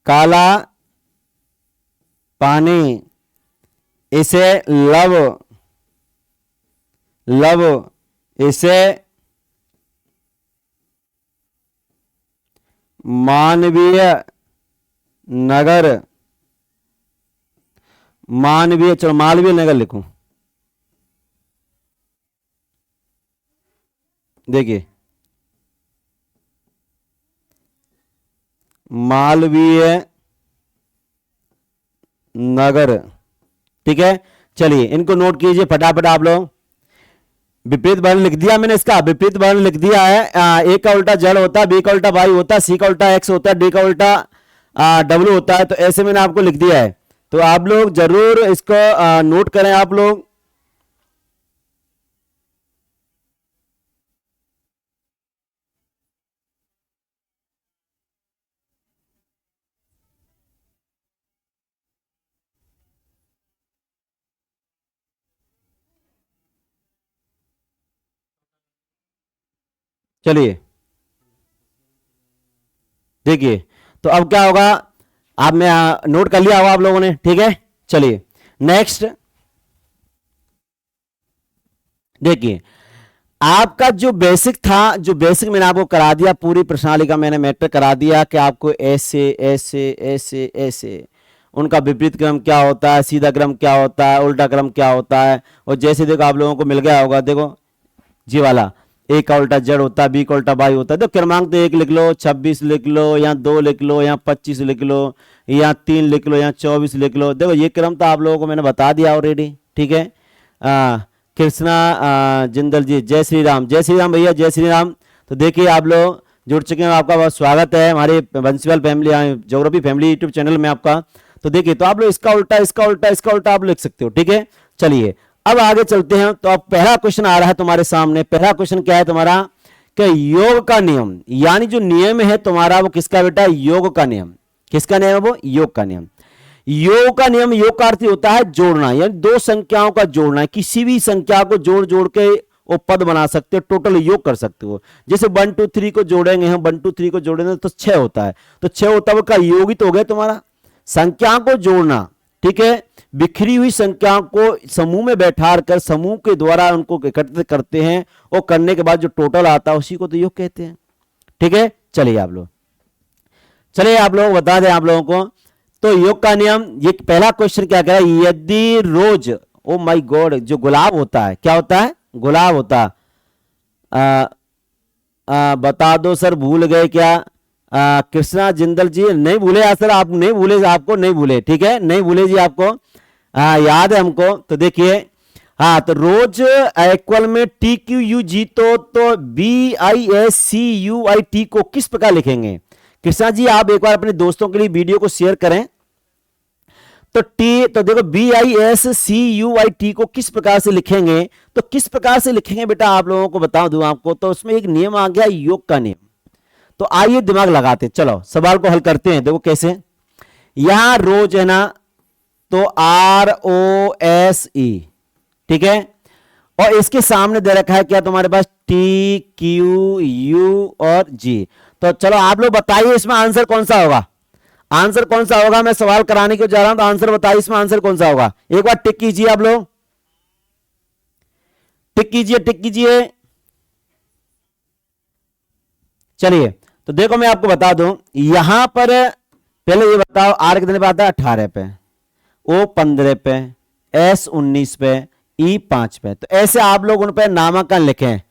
काला पानी। इसे लव, लव। इसे मानवीय नगर, मानवीय, चलो मालवीय नगर लिखूं। देखिए, मालवीय नगर, ठीक है। चलिए इनको नोट कीजिए फटाफट आप लोग। विपरीत वर्ण लिख दिया मैंने, इसका विपरीत वर्ण लिख दिया है। ए का उल्टा जेड होता है, बी का उल्टा वाई होता है, सी का उल्टा एक्स होता है, डी का उल्टा डब्ल्यू होता है। तो ऐसे मैंने आपको लिख दिया है, तो आप लोग जरूर इसको नोट करें आप लोग। चलिए देखिए, तो अब क्या होगा? आप में नोट कर लिया होगा आप लोगों ने, ठीक है। चलिए नेक्स्ट देखिए, आपका जो बेसिक था, जो बेसिक मैंने आपको करा दिया, पूरी प्रश्नावली का मैंने मैटर करा दिया कि आपको ऐसे ऐसे ऐसे ऐसे उनका विपरीत क्रम क्या होता है, सीधा क्रम क्या होता है, उल्टा क्रम क्या होता है। और जैसे देखो आप लोगों को मिल गया होगा, देखो जी वाला, ए का उल्टा जेड होता है, बी का उल्टा वाई होता है। तो क्रमांक तो एक लिख लो, 26 लिख लो, या 2 लिख लो, या 25 लिख लो, या 3 लिख लो, या 24 लिख लो। देखो ये क्रम तो आप लोगों को मैंने बता दिया ऑलरेडी, ठीक है। कृष्णा जिंदल जी, जय श्री राम, जय श्री राम भैया, जय श्री राम। तो देखिए आप लोग जुड़ चुके हैं, आपका बहुत स्वागत है हमारे Bansiwal family, geography family YouTube channel में आपका। तो देखिए, तो आप लोग इसका उल्टा, इसका उल्टा, इसका उल्टा आप लिख सकते हो, ठीक है। चलिए अब आगे चलते हैं। तो अब पहला क्वेश्चन आ रहा है तुम्हारे सामने। पहला क्वेश्चन क्या है तुम्हारा? कि योग का नियम, यानी जो नियम है तुम्हारा वो किसका बेटा? योग का नियम। किसका नियम है वो? योग का नियम। योग का नियम, योग का अर्थ होता है जोड़ना, यानी दो संख्याओं का जोड़ना। किसी भी संख्या को जोड़ जोड़ के वो पद बना सकते हो, टोटल योग कर सकते हो। जैसे 1 2 3 को जोड़ेंगे हम, 1 2 3 को जोड़ेंगे तो 6 होता है, तो 6 होता है, वो का योगित हो गया तुम्हारा। संख्या को जोड़ना, ठीक है। बिखरी हुई संख्याओं को समूह में बैठा कर समूह के द्वारा उनको एकत्रित करते हैं, और करने के बाद जो टोटल आता है उसी को तो योग कहते हैं, ठीक है। चलिए आप लोग, चलिए आप लोग बता दें आप लोगों को। तो योग का नियम, ये पहला क्वेश्चन क्या कह रहा है? यदि रोज, ओ माय गॉड, जो गुलाब होता है क्या होता है? गुलाब होता। बता दो सर, भूल गए क्या? कृष्णा जिंदल जी, नहीं भूले यार सर, आप नहीं भूले, आपको नहीं भूले, ठीक है, नहीं भूले जी आपको, याद है हमको। तो देखिए, हाँ, तो रोज इक्वल में टी क्यू यू जी, तो BISCUIT को किस प्रकार लिखेंगे? कृष्णा जी आप एक बार अपने दोस्तों के लिए वीडियो को शेयर करें। तो देखो BISCUIT को किस प्रकार से लिखेंगे, तो किस प्रकार से लिखेंगे बेटा, आप लोगों को बता दूं आपको। तो उसमें एक नियम आ गया, योग का नियम। तो आइए दिमाग लगाते, चलो सवाल को हल करते हैं। देखो कैसे, यहां रोज है ना, तो ROSE, ठीक है, और इसके सामने दे रखा है क्या तुम्हारे पास, TQU और G। तो चलो आप लोग बताइए इसमें आंसर कौन सा होगा, आंसर कौन सा होगा? मैं सवाल कराने को जा रहा हूं, तो आंसर बताइए इसमें आंसर कौन सा होगा। एक बार टिक कीजिए आप लोग, टिक कीजिए, टिक कीजिए। चलिए, तो देखो मैं आपको बता दूं, यहां पर पहले ये बताओ, R कितने पे आता है? 18 पे, O 15 पे, S 19 पे, E 5 पे। तो ऐसे आप लोग उन पर नामांकन लिखें।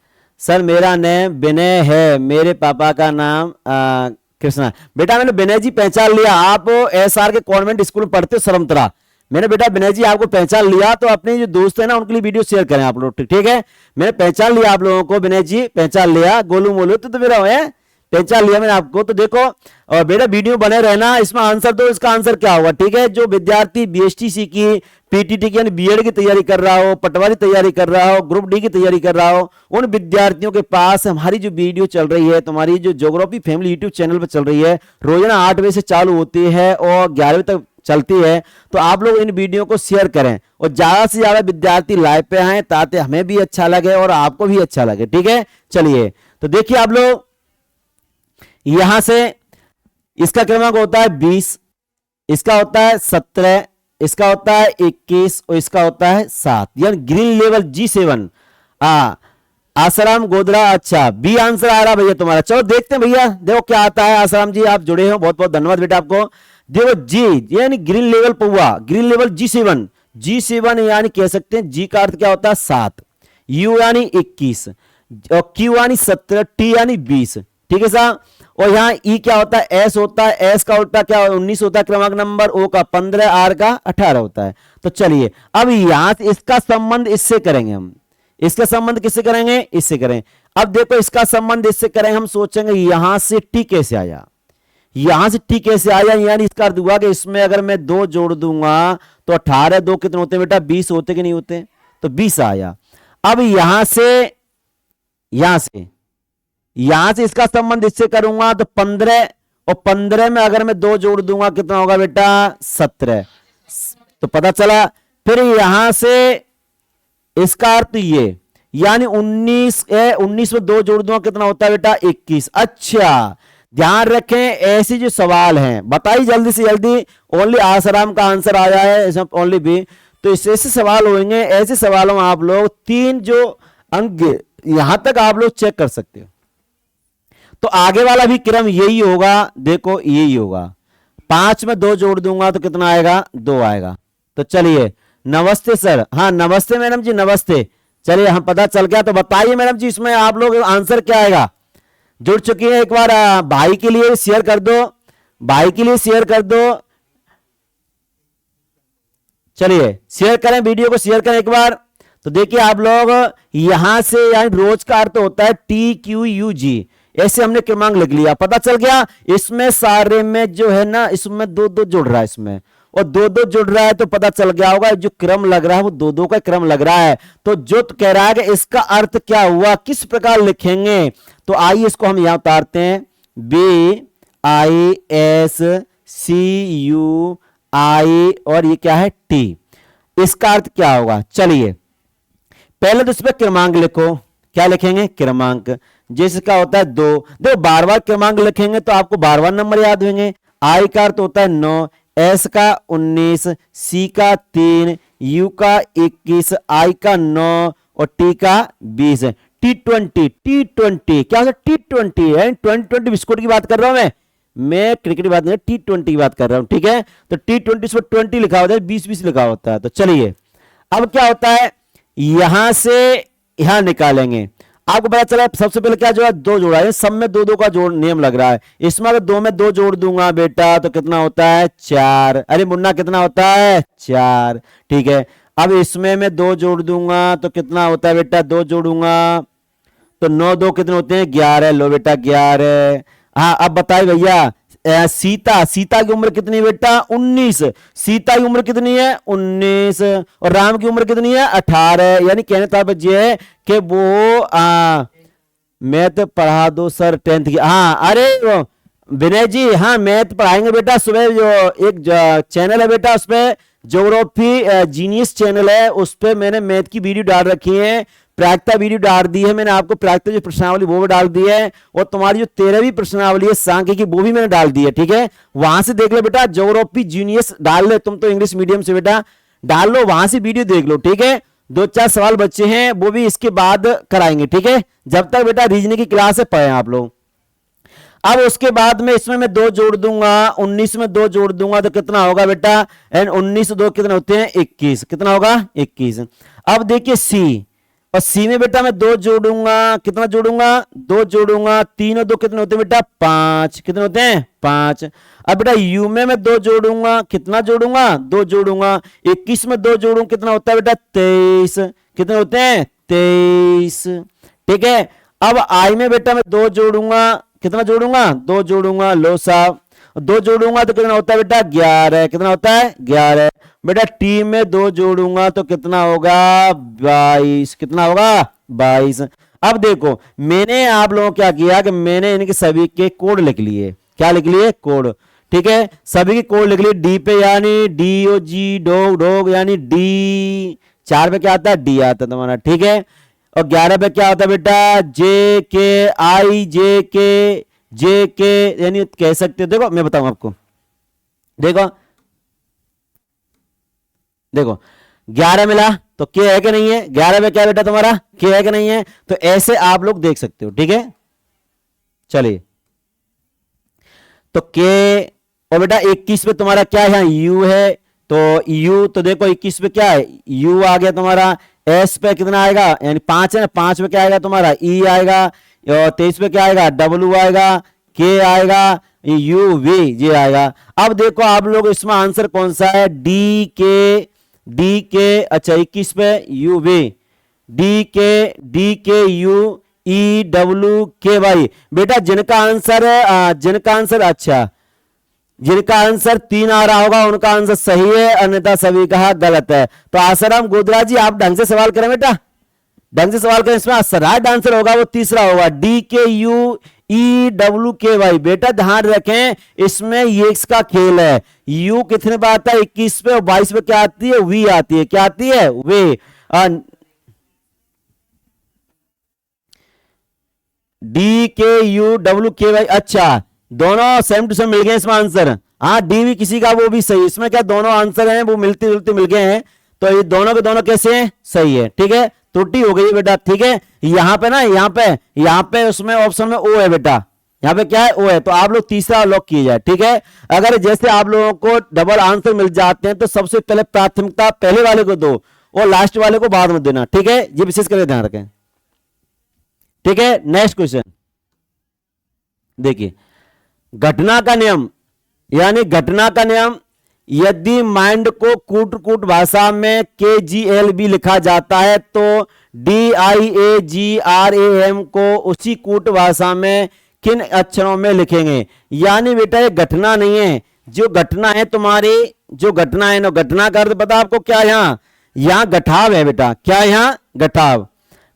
सर मेरा नाम विनय है, मेरे पापा का नाम कृष्णा। बेटा मैंने विनय जी पहचान लिया, आप SR के कॉन्वेंट स्कूल में पढ़ते हो सरमतरा। मैंने बेटा विनय जी आपको पहचान लिया, तो अपने जो दोस्त है ना उनके लिए वीडियो शेयर करें आप लोग, ठीक है। मैंने पहचान लिया आप लोगों को, विनय जी पहचान लिया, गोलू मोलू तो मेरा है, पहचान लिया मैंने आपको। तो देखो, और बेटा वीडियो बने रहना, इसमें आंसर दो, इसका आंसर क्या होगा, ठीक है। जो विद्यार्थी BSTC की, PTT की यानी BEd की तैयारी कर रहा हो, पटवारी तैयारी कर रहा हो, ग्रुप D की तैयारी कर रहा हो, उन विद्यार्थियों के पास हमारी जो वीडियो चल रही है, तुम्हारी जो ज्योग्राफी फैमिली यूट्यूब चैनल पर चल रही है, रोजाना 8 बजे से चालू होती है और 11 बजे तक चलती है। तो आप लोग इन वीडियो को शेयर करें और ज्यादा से ज्यादा विद्यार्थी लाइव पे आए, ताकि हमें भी अच्छा लगे और आपको भी अच्छा लगे, ठीक है। चलिए, तो देखिए आप लोग, यहां से इसका क्रमांक होता है 20, इसका होता है 17, इसका होता है 21 और इसका होता है 7, यानी green level G7। Asaram Godhra, अच्छा बी आंसर आ रहा भैया तुम्हारा। चलो देखते हैं भैया, देखो क्या आता है। आसाराम जी आप जुड़े हो, बहुत बहुत धन्यवाद बेटा आपको। देखो जी यानी ग्रीन लेवल पौवा, ग्रीन लेवल G7, G7 यानी कह सकते हैं, G का अर्थ क्या होता है 7, U यानी 21 और Q यानी 17, T यानी 20, ठीक है साहब। और यहां E क्या होता है, S होता है, S का उल्टा क्या 19 होता है क्रमांक नंबर, O का 15, R का 18 होता है। तो चलिए अब यहां से इसका संबंध इससे करेंगे हम, इसका संबंध किससे करेंगे, इससे करें। अब देखो इसका संबंध इससे करें, हम सोचेंगे यहां से T कैसे आया, यहां से T कैसे आया, यानी इसका अर्थ हुआ कि इसमें अगर मैं 2 जोड़ दूंगा तो 18, 2 कितने होते हैं बेटा, 20 होते कि नहीं होते, तो 20 आया। अब यहां से इसका संबंध इससे करूंगा तो 15, और 15 में अगर मैं 2 जोड़ दूंगा कितना होगा बेटा, 17। तो पता चला, फिर यहां से इसका अर्थ ये, यानी 19 में 2 जोड़ दूंगा कितना होता है बेटा, 21। अच्छा ध्यान रखें, ऐसे जो सवाल हैं बताइए जल्दी से जल्दी, ओनली आसाराम का आंसर आया है इसमें, ओनली भी। तो ऐसे सवाल होंगे, ऐसे सवालों में आप लोग 3 जो अंक यहां तक आप लोग चेक कर सकते हो। तो आगे वाला भी क्रम यही होगा, देखो यही होगा, 5 में 2 जोड़ दूंगा तो कितना आएगा, 2 आएगा। तो चलिए, नमस्ते सर, हाँ नमस्ते मैडम जी, नमस्ते। चलिए हम पता चल गया, तो बताइए मैडम जी इसमें आप लोग आंसर क्या आएगा। जुड़ चुकी है, एक बार भाई के लिए शेयर कर दो, भाई के लिए शेयर कर दो। चलिए शेयर करें, वीडियो को शेयर करें एक बार। तो देखिए आप लोग, यहां से यानी रोज का अर्थ होता है TQUG, ऐसे हमने क्रमांक लिख लिया, पता चल गया। इसमें सारे में जो है ना, इसमें 2-2 जुड़ रहा है इसमें, और 2-2 जुड़ रहा है, तो पता चल गया होगा जो क्रम लग रहा है वो 2-2 का क्रम लग रहा है। तो जो तो कह रहा है कि इसका अर्थ क्या हुआ, किस प्रकार लिखेंगे, तो आइए इसको हम यहां उतारते हैं, BISCUI और ये क्या है T, इसका अर्थ क्या होगा। चलिए पहले तो इस पर क्रमांक लिखो, क्या लिखेंगे, क्रमांक, जैसे क्या होता है 2, देखो बार बार क्रमांक लिखेंगे तो आपको बार बार नंबर याद होंगे। I का अर्थ होता है 9, S का 19, C का 3, U का 21, I का 9 और T का 20। T20 क्या होता है, T20 है, 20 बिस्कुट की बात कर रहा हूं मैं क्रिकेट की बात नहीं, T20 की बात कर रहा हूं, ठीक है। तो T20 इसमें 20 लिखा होता है, 20 लिखा होता है। तो चलिए अब क्या होता है, यहां से यहां निकालेंगे। आपको पता चला सबसे पहले क्या जोड़ा, दो जोड़ा है, सब में दो दो का जोड़ नियम लग रहा है। इसमें अगर दो में दो जोड़ दूंगा बेटा तो कितना होता है, चार। अरे मुन्ना कितना होता है, चार। ठीक है, अब इसमें मैं दो जोड़ दूंगा तो कितना होता है बेटा, दो जोड़ूंगा तो नौ दो कितने होते हैं, 11। लो बेटा 11। हाँ अब बताए भैया, सीता, सीता की उम्र कितनी बेटा, 19। सीता की उम्र कितनी है, 19। और राम की उम्र कितनी है, 18। यानी कहने तात्पर्य है कि वो मैथ पढ़ा दो सर 10th की। हाँ अरे विनय जी, हाँ मैथ पढ़ाएंगे बेटा सुबह। जो एक चैनल है बेटा, उस पर ज्योग्राफी जीनियस चैनल है, उस पर मैंने मैथ की वीडियो डाल रखी है, प्रायिकता वीडियो डाल दी है मैंने आपको, प्रायिकता जो प्रश्नावली वो भी डाल दी है, और तुम्हारी जो 13वीं प्रश्नावली है सांख्यिकी की वो भी मैंने डाल दी है। ठीक है, वहां से देख लो बेटा, ज्योग्राफी जीनियस डाल ले, तुम तो इंग्लिश मीडियम से बेटा, डाल लो वहां से वीडियो देख लो। ठीक है, दो चार सवाल बच्चे हैं वो भी इसके बाद कराएंगे। ठीक है, जब तक बेटा रीजनिंग की क्लास है पढ़े आप लोग। अब उसके बाद में इसमें मैं दो जोड़ दूंगा, 19 में दो जोड़ दूंगा तो कितना होगा बेटा, एंड 19 दो कितने होते हैं, 21। कितना होगा, 21। अब देखिए सी, और सी में बेटा मैं दो जोड़ूंगा, कितना जोड़ूंगा, दो जोड़ूंगा, तीन और दो कितने होते हैं बेटा, 5। कितने होते हैं, 5। अब बेटा यू में मैं दो जोड़ूंगा, कितना जोड़ूंगा, दो जोड़ूंगा, 21 में दो जोड़ूंगा कितना होता है बेटा, 23। कितने होते हैं, 23। ठीक है, अब आई में बेटा मैं दो जोड़ूंगा, कितना जोड़ूंगा, दो जोड़ूंगा। लो साहब, दो जोड़ूंगा तो कितना होता है बेटा, 11। कितना होता है, 11। बेटा टी में दो जोड़ूंगा तो कितना होगा, 22। कितना होगा, 22। अब देखो मैंने आप लोगों को क्या किया कि मैंने इनके सभी के कोड लिख लिए। क्या लिख लिए, कोड। ठीक है, सभी के कोड लिख लिए। डी पे यानी DOG, डॉग डॉग यानी डी। 4 पे क्या आता है, डी आता है तुम्हारा। ठीक है, और 11 पे क्या होता है बेटा, JKI, JK यानी कह सकते हो। देखो मैं बताऊं आपको, देखो देखो 11 मिला तो के है कि नहीं है, 11 पे क्या बेटा तुम्हारा, के है कि नहीं है, तो ऐसे आप लोग देख सकते हो। ठीक है, चलिए तो के, और बेटा 21 पे तुम्हारा क्या है, यू है, तो यू तो देखो 21 पे क्या है, यू आ गया तुम्हारा। एस पे कितना आएगा, यानी 5 है ना, 5 पे क्या आएगा तुम्हारा, ई आएगा। और 23 पे क्या आएगा, डब्ल्यू आएगा, के आएगा, यू वी ये आएगा। अब देखो आप लोग इसमें आंसर कौन सा है, डी के अच्छा 21 पे यू वी, डी के यू ई डब्ल्यू के वाई। बेटा जिनका आंसर अच्छा, जिनका आंसर 3 आ रहा होगा उनका आंसर सही है, अन्यथा सभी का गलत है। तो आसाराम गोदरा जी आप ढंग से सवाल करें बेटा, ढंग से सवाल करें। इसमें राइट आंसर होगा वो तीसरा होगा, DKUEWKY। बेटा ध्यान रखें इसमें ये इसका खेल है। यू कितने पे आता है, 21 पे, और 22 पे क्या आती है, वी आती है। क्या आती है, वे। DKUWKY। अच्छा दोनों सेम टू सेम मिल गए इसमें आंसर। हाँ डी भी किसी का वो भी सही, इसमें क्या दोनों आंसर हैं वो मिलते जुलते मिल गए हैं, तो ये दोनों के दोनों कैसे हैं, सही है। ठीक है, त्रुटि हो गई बेटा। ठीक है, यहाँ पे ना, यहाँ पे उसमें ऑप्शन में ओ है बेटा, यहाँ पे क्या है, ओ है, तो आप लोग तीसरा लॉक किए जाए। ठीक है, अगर जैसे आप लोगों को डबल आंसर मिल जाते हैं तो सबसे पहले प्राथमिकता पहले वाले को दो और लास्ट वाले को बाद में देना। ठीक है, ये विशेष करके ध्यान रखें। ठीक है, नेक्स्ट क्वेश्चन देखिए, घटना का नियम, यानी घटना का नियम, यदि माइंड को कूट भाषा में KGLB लिखा जाता है तो DIAGRAM को उसी कूट भाषा में किन अक्षरों में लिखेंगे। यानी बेटा ये घटना नहीं है, जो घटना है तुम्हारी, जो घटना है ना, घटना का अर्थ पता आपको क्या, यहाँ गठाव है बेटा। क्या यहाँ गठाव,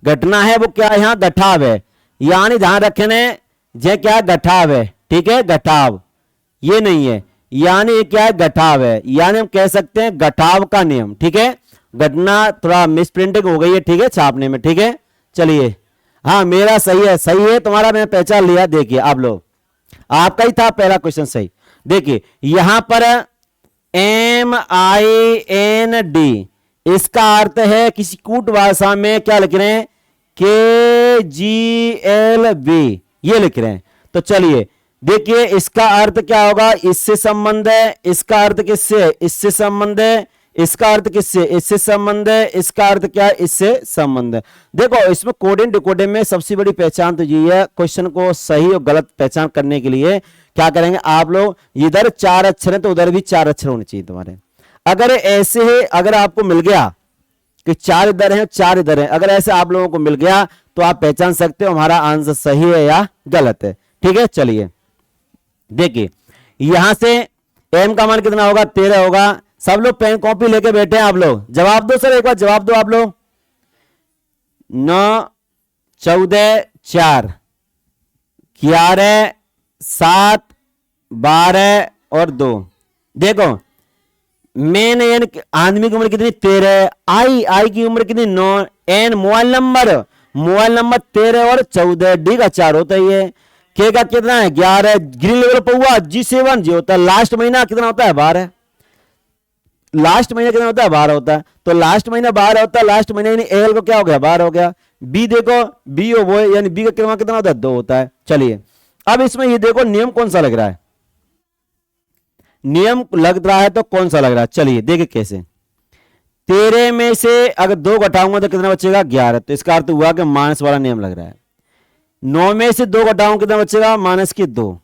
घटना है वो क्या, यहाँ गठाव है, यानी ध्यान रखने जे क्या गठाव है। ठीक है, गठाव ये नहीं है, यानी क्या है, गठाव है, यानी हम कह सकते हैं गठाव का नियम। ठीक है, घटना थोड़ा मिस प्रिंटिंग हो गई है, ठीक है, छापने में। ठीक है, चलिए, हाँ मेरा सही है, सही है, तुम्हारा मैंने पहचान लिया। देखिए आप लोग, आपका ही था पहला क्वेश्चन सही। देखिए यहां पर MIND, इसका अर्थ है किसी कूट भाषा में क्या लिख रहे हैं, KGLB ये लिख रहे हैं। तो चलिए देखिए इसका अर्थ क्या होगा, इससे संबंध है, इसका अर्थ किससे, इससे संबंध है, इसका अर्थ किससे, इससे संबंध है, इसका अर्थ क्या है, इससे संबंध है। देखो इसमें कोडिंग डिकोडिंग में सबसे बड़ी पहचान तो यही है, क्वेश्चन को सही और गलत पहचान करने के लिए क्या करेंगे आप लोग, इधर 4 अक्षर है तो उधर भी 4 अक्षर होने चाहिए तुम्हारे। अगर ऐसे है, अगर आपको मिल गया कि 4 इधर है 4 इधर है, अगर ऐसे आप लोगों को मिल गया तो आप पहचान सकते हो हमारा आंसर सही है या गलत है। ठीक है, चलिए देखिए यहां से m का मान कितना होगा, 13 होगा। सब लोग पेन कॉपी लेके बैठे हैं, आप लोग जवाब दो सर, एक बार जवाब दो आप लोग। 9 14 4 11 7 12 और 2। देखो मेन एन आदमी की उम्र कितनी, 13। आई की उम्र कितनी, 9। एन मोबाइल नंबर 13 और 14। डी का 4 होता है। के का कितना है, 11। ग्रीन लेवल पर हुआ G7 जी होता है। लास्ट महीना कितना होता है, 12। लास्ट महीना कितना होता है, 12 होता है। तो लास्ट महीना 12 होता है, लास्ट महीने एल को क्या हो गया, 12 हो गया। बी देखो, बी हो वो यानी बी का कितना होता है, 2 होता है। चलिए अब इसमें ये देखो नियम कौन सा लग रहा है, नियम लग रहा है तो कौन सा लग रहा है, चलिए देखिए कैसे। 13 में से अगर 2 घटाऊंगा तो कितना बचेगा, 11। तो इसका अर्थ हुआ कि माइनस वाला नियम लग रहा है। 9 में से 2 घटाऊं कितना बचेगा, -2।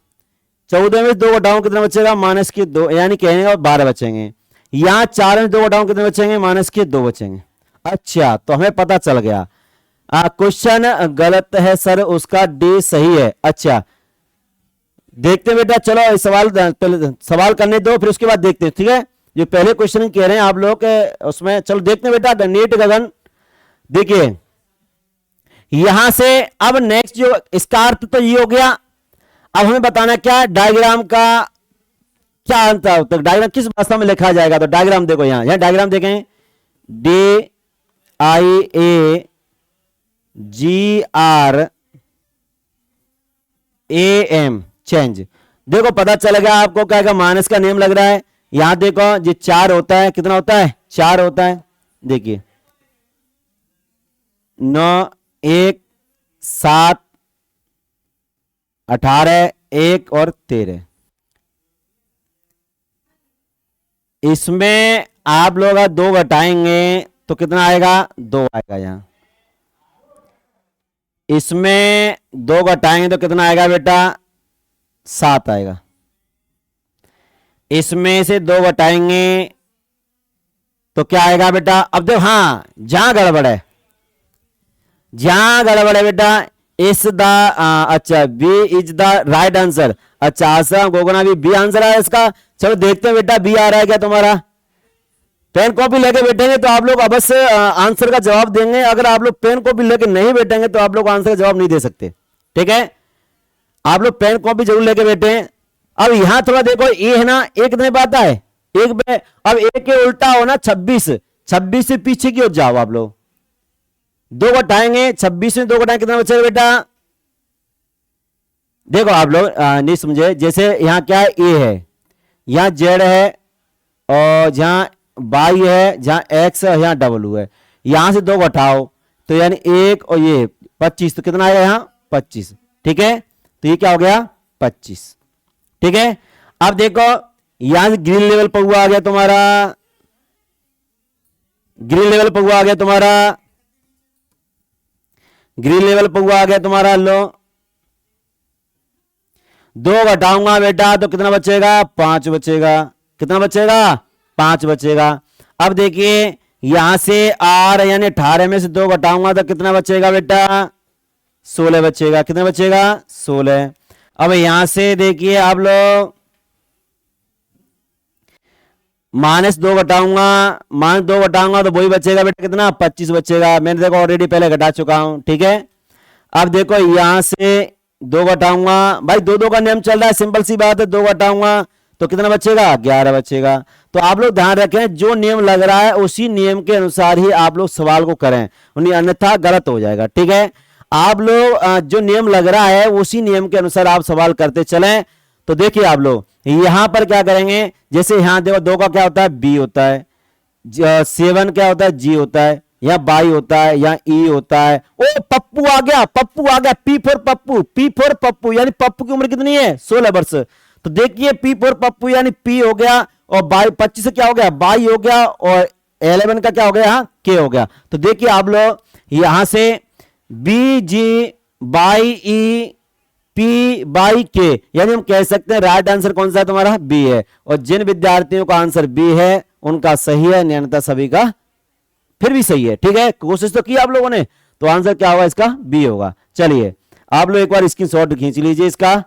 14 में से 2 घटाऊं कितना बचेगा, -2, यानी कहने का 12 बचेंगे। यहां 4 में 2 घटाऊं कितने बचेंगे, -2 बचेंगे। अच्छा तो हमें पता चल गया क्वेश्चन गलत है सर, उसका डी सही है। अच्छा देखते बेटा, चलो सवाल करने दो फिर उसके बाद देखते हैं, ठीक है। जो पहले क्वेश्चन कह रहे हैं आप लोग उसमें, चलो देखते बेटा। नीट गगन देखिए यहां से अब नेक्स्ट जो इसका अर्थ तो ये हो गया। अब हमें बताना क्या, डायग्राम का क्या अंतर होता है, डायग्राम किस भाषा में लिखा जाएगा। तो डायग्राम देखो, यहां डायग्राम देखें, DIAGRAM चेंज। देखो पता चलेगा आपको क्या का माइनस का नेम लग रहा है। यहां देखो जो 4 होता है, कितना होता है, 4 होता है। देखिए 9 1 7 18 1 और 13। इसमें आप लोग 2 घटाएंगे तो कितना आएगा, 2 आएगा। यहां इसमें 2 घटाएंगे तो कितना आएगा बेटा, 7 आएगा। इसमें से 2 घटाएंगे तो क्या आएगा बेटा, अब देखो हाँ जहां गड़बड़ है, जहां गड़बड़ है बेटा, इस द अच्छा B is the right answer. अच्छा आसम गोगना भी बी आंसर है इसका। चलो देखते हैं बेटा बी आ रहा है क्या तुम्हारा। पेन कॉपी लेके बैठेंगे तो आप लोग अवश्य आंसर का जवाब देंगे। अगर आप लोग पेन कॉपी लेके नहीं बैठेंगे तो आप लोग आंसर का जवाब नहीं दे सकते, ठीक है। आप लोग पेन कॉपी जरूर लेके बैठे। अब यहां थोड़ा देखो, ए है ना, एक कितने पाता है, एक पे। अब एक के उल्टा हो ना 26, 26 से पीछे की ओर जाओ आप लोग। 2 घटाएंगे, 26 में 2 घटाएंगे कितना बचेगा बेटा। देखो आप लोग नहीं समझे, जैसे यहां क्या है, ए है, यहां जेड है, और जहां वाई है, जहां एक्स है, यहां डब्ल्यू है। यहां से 2 घटाओ तो यानी 1 और ये 25, तो कितना आएगा, यहां 25, ठीक है। तो ये क्या हो गया, 25, ठीक है। अब देखो यहां से ग्रीन लेवल पर हुआ आ गया तुम्हारा, ग्रीन लेवल पर हुआ आ गया तुम्हारा, ग्रीन लेवल पर हुआ आ गया तुम्हारा। लो 2 घटाऊंगा बेटा तो कितना बचेगा, 5 बचेगा। कितना बचेगा, 5 बचेगा। अब देखिए यहां से आर यानी 18 में से 2 घटाऊंगा तो कितना बचेगा बेटा, 16 बचेगा। कितना बचेगा, 16। अब यहां से देखिए आप लोग -2 घटाऊंगा, -2 घटाऊंगा तो वही बचेगा बेटा, कितना, 25 बचेगा। मैंने देखो ऑलरेडी पहले घटा चुका हूं, ठीक है। अब देखो यहां से 2 घटाऊंगा, भाई 2 2 का नियम चल रहा है, सिंपल सी बात है। 2 घटाऊंगा तो कितना बचेगा, 11 बचेगा। तो आप लोग ध्यान रखें, जो नियम लग रहा है उसी नियम के अनुसार ही आप लोग सवाल को करें, अन्यथा गलत हो जाएगा, ठीक है। आप लोग जो नियम लग रहा है उसी नियम के अनुसार आप सवाल करते चलें। तो देखिए आप लोग यहां पर क्या करेंगे, जैसे यहां देखो 2 का क्या होता है, बी होता है, 7 क्या होता है, जी होता है, या बाई होता है, या ई होता है। ओ पप्पू आ गया, पप्पू आ गया, P for Pappu, P for Pappu यानी पप्पू की उम्र कितनी है, 16 वर्ष। तो देखिए पी फॉर पप्पू यानी पी हो गया, और बाई 25 से क्या हो गया, बाई हो गया, और 11 का क्या हो गया, यहाँ के हो गया। तो देखिए आप लोग यहां से B G by E P by K, यानी हम कह सकते हैं राइट आंसर कौन सा है तुम्हारा, बी है। और जिन विद्यार्थियों का आंसर बी है उनका सही है, अन्यथा सभी का फिर भी सही है। ठीक है, कोशिश तो की आप लोगों ने, तो आंसर क्या होगा इसका, बी होगा। चलिए आप लोग एक बार स्क्रीनशॉट खींच लीजिए इसका।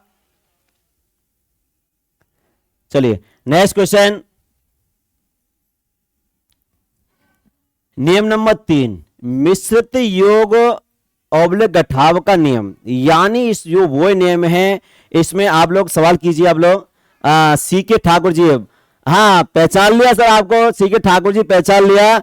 चलिए नेक्स्ट क्वेश्चन, नियम नंबर 3, मिश्रित योग ऑब्लिक गठाव का नियम, यानी इस जो वो नियम है, इसमें आप लोग सवाल कीजिए। आप लोग सी के ठाकुर जी, हाँ पहचान लिया सर आपको, सी के ठाकुर जी पहचान लिया।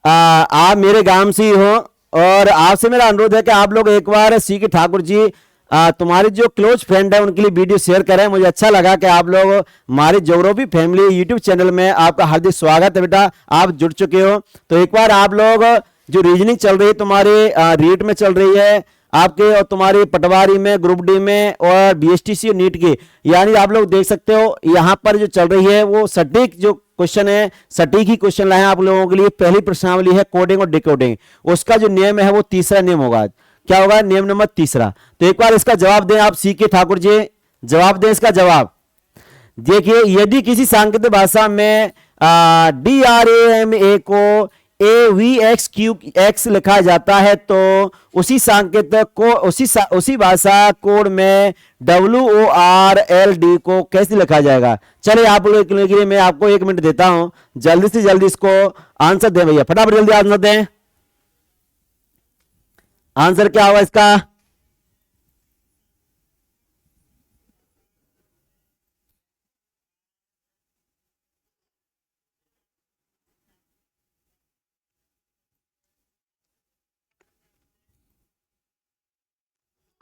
आप मेरे गांव से ही हो, और आपसे मेरा अनुरोध है कि आप लोग एक बार सी के ठाकुर जी तुम्हारी जो क्लोज फ्रेंड है उनके लिए वीडियो शेयर करें। मुझे अच्छा लगा कि आप लोग हमारी ज्योग्राफी फैमिली यूट्यूब चैनल में, आपका हार्दिक स्वागत है बेटा, आप जुड़ चुके हो। तो एक बार आप लोग जो रीजनिंग चल रही है तुम्हारे रीट में चल रही है आपके, और तुम्हारी पटवारी में, ग्रुप डी में, और बीएसटीसी और नीट की, यानी आप लोग देख सकते हो यहां पर जो चल रही है वो सटीक जो क्वेश्चन है, सटीक ही क्वेश्चन लाए हैं आप लोगों के लिए। पहली प्रश्नावली है कोडिंग और डिकोडिंग, उसका जो नियम है वो तीसरा नियम होगा। क्या होगा, नियम नंबर तीसरा। तो एक बार इसका जवाब दें आप, सी के ठाकुर जी जवाब दें इसका जवाब। देखिए यदि किसी सांकेतिक भाषा में DRAMA को AVXQX लिखा जाता है, तो उसी सांकेतिक को उसी भाषा कोड में WORLD को कैसे लिखा जाएगा। चलिए आप लोग के लिए मैं आपको 1 मिनट देता हूं, जल्दी से जल्दी इसको आंसर दें भैया, फटाफट जल्दी आंसर दें। आंसर क्या होगा इसका,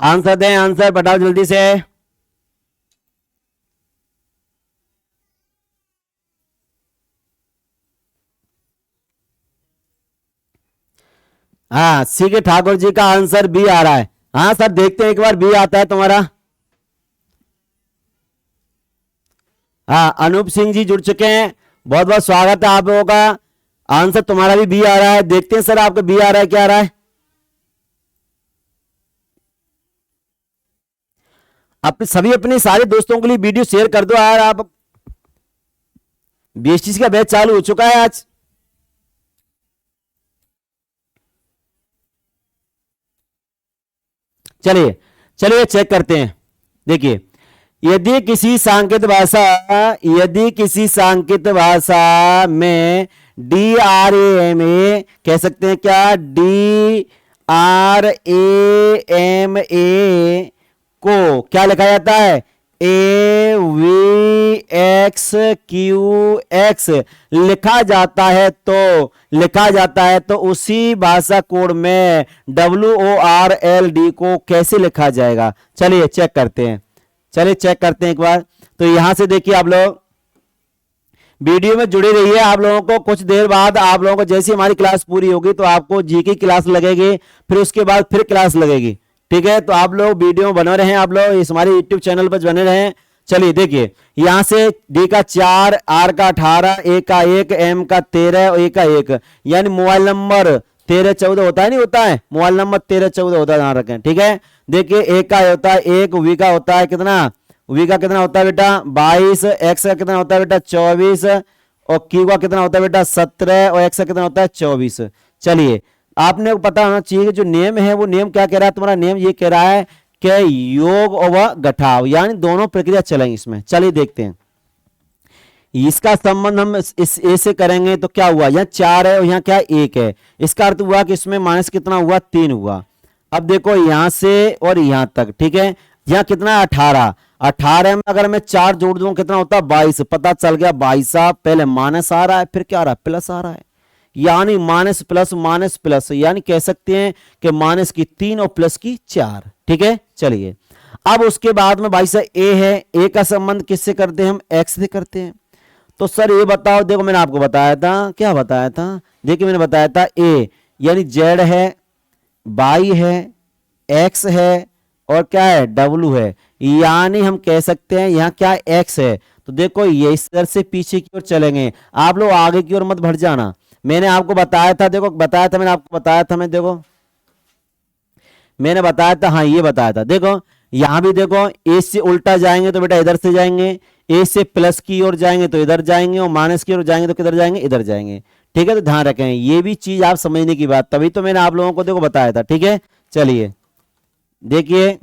आंसर दें, आंसर बताओ जल्दी से। हाँ सी के ठाकुर जी का आंसर बी आ रहा है। हाँ सर देखते हैं एक बार बी आता है तुम्हारा। हाँ अनूप सिंह जी जुड़ चुके हैं, बहुत बहुत स्वागत है आप लोगों का। आंसर तुम्हारा भी बी आ रहा है, देखते हैं सर आपका बी आ रहा है क्या आ रहा है। आप सभी अपने सारे दोस्तों के लिए वीडियो शेयर कर दो यार। आप बीएसटीसी का बैच चालू हो चुका है आज। चलिए चलिए चेक करते हैं। देखिए यदि किसी सांकेतिक भाषा में DRAMA कह सकते हैं क्या, DRAMA को क्या लिखा जाता है, AVXQX लिखा जाता है, तो उसी भाषा कोड में WORLD को कैसे लिखा जाएगा। चलिए चेक करते हैं, एक बार। तो यहां से देखिए आप लोग वीडियो में जुड़े रहिए। आप लोगों को कुछ देर बाद, आप लोगों को जैसी हमारी क्लास पूरी होगी तो आपको जी की क्लास लगेगी, फिर उसके बाद फिर क्लास लगेगी। ठीक है, तो आप लोग वीडियो में बने रहें, आप लोग इस हमारे यूट्यूब चैनल पर बने रहें। चलिए देखिए यहां से डी का 4, आर का 18, ए का 1, एम का 13 और ए का 1, यानी मोबाइल नंबर 13-14 होता है, नहीं होता है, मोबाइल नंबर 13-14 होता है, ध्यान रखें। ठीक है, देखिए ए का होता है 1, वी का होता है कितना, वी का कितना होता है बेटा 22, एक्स का कितना होता है बेटा 24, और क्यू का कितना होता है बेटा 17, और एक्स का कितना होता है 24। चलिए आपने पता होना चाहिए कि जो नियम है वो नियम क्या कह रहा है, तुम्हारा नियम ये कह रहा है कि योग और घटाव, यानी दोनों प्रक्रिया चलेंगी इसमें। चलिए देखते हैं इसका संबंध हम इस ए से करेंगे तो क्या हुआ, यहाँ 4 है और यहाँ क्या 1 है, इसका अर्थ हुआ कि इसमें माइनस कितना हुआ 3 हुआ। अब देखो यहां से और यहां तक, ठीक है, यहाँ कितना 18 में अगर मैं 4 जोड़ दूं कितना होता है 22, पता चल गया 22। पहले माइनस आ रहा है फिर क्या आ रहा है प्लस आ रहा है, यानी माइनस प्लस, यानी कह सकते हैं कि माइनस की 3 और प्लस की 4। ठीक है, चलिए अब उसके बाद में भाई साहब ए है, ए का संबंध किससे करते हैं हम, एक्स से करते हैं। तो सर ये बताओ, देखो मैंने आपको बताया था, क्या बताया था, देखिए मैंने बताया था ए यानी जेड है, वाई है, एक्स है, और क्या है डब्लू है, यानी हम कह सकते हैं यहाँ क्या एक्स है, तो देखो ये इस तरह से पीछे की ओर चलेंगे, आप लोग आगे की ओर मत बढ़ जाना। मैंने आपको बताया था, देखो बताया था मैंने आपको, बताया था मैं, देखो मैंने बताया था, हाँ ये बताया था। देखो यहां भी देखो, ए से उल्टा जाएंगे तो बेटा इधर से जाएंगे, ए से प्लस की ओर जाएंगे तो इधर जाएंगे, और माइनस की ओर जाएंगे तो किधर जाएंगे, इधर जाएंगे। ठीक है, तो ध्यान रखें ये भी चीज आप समझने की बात, तभी तो मैंने आप लोगों को देखो बताया था। ठीक है, चलिए देखिए,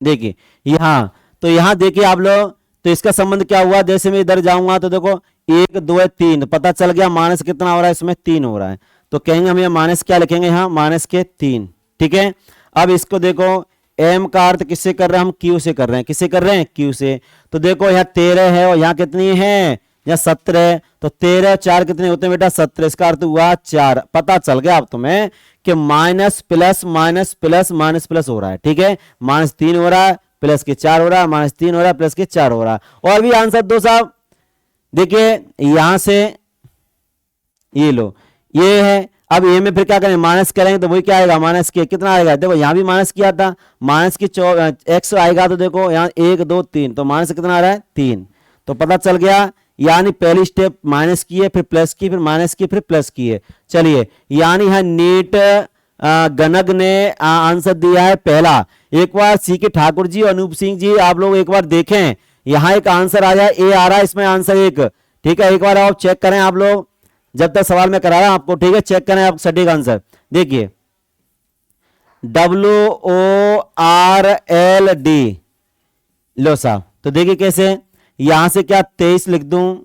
देखिए यहाँ, तो यहाँ देखिए आप लोग, तो इसका संबंध क्या हुआ, जैसे मैं इधर जाऊंगा तो देखो एक दो है तीन, पता चल गया माइनस कितना हो रहा है, इसमें तीन हो रहा है, तो कहेंगे हम ये माइनस क्या लिखेंगे यहाँ, माइनस के तीन। ठीक है, अब इसको देखो, एम का अर्थ किससे कर रहे हैं हम, क्यू से कर रहे हैं, किससे कर रहे हैं, क्यू से। तो देखो यहाँ 13 है और यहाँ कितनी है, यहाँ 17, तो 13 चार कितने होते हैं बेटा, 17, इसका अर्थ हुआ चार। पता चल गया अब तुम्हें कि minus plus minus plus minus plus हो रहा है। ठीक है, माइनस तीन हो रहा है, प्लस के चार हो रहा है, माइनस तीन हो रहा है, प्लस के चार हो रहा है। और भी आंसर दो साहब, देखिए यहां से ये लो, ये है। अब ये में फिर क्या करें, माइनस करेंगे तो वही क्या आएगा, माइनस के कितना आएगा, देखो यहां भी माइनस किया था, माइनस की एक्स आएगा, तो देखो यहाँ एक दो तीन, तो माइनस कितना आ रहा है, तीन। तो पता चल गया, यानी पहली स्टेप माइनस की है, फिर प्लस की, फिर माइनस की, फिर प्लस की है। चलिए, यानी है नीट गणक ने आंसर दिया है पहला। एक बार सी के ठाकुर जी और अनूप सिंह जी आप लोग एक बार देखें, यहां एक आंसर आ जाए, ए आ रहा है इसमें आंसर एक। ठीक है, एक बार आप चेक करें आप लोग, जब तक सवाल में करा रहा हूं आपको। ठीक है, चेक करें आप सटीक आंसर। देखिए WORLD, लो साहब, तो देखिए कैसे, यहां से क्या 23 लिख दूं,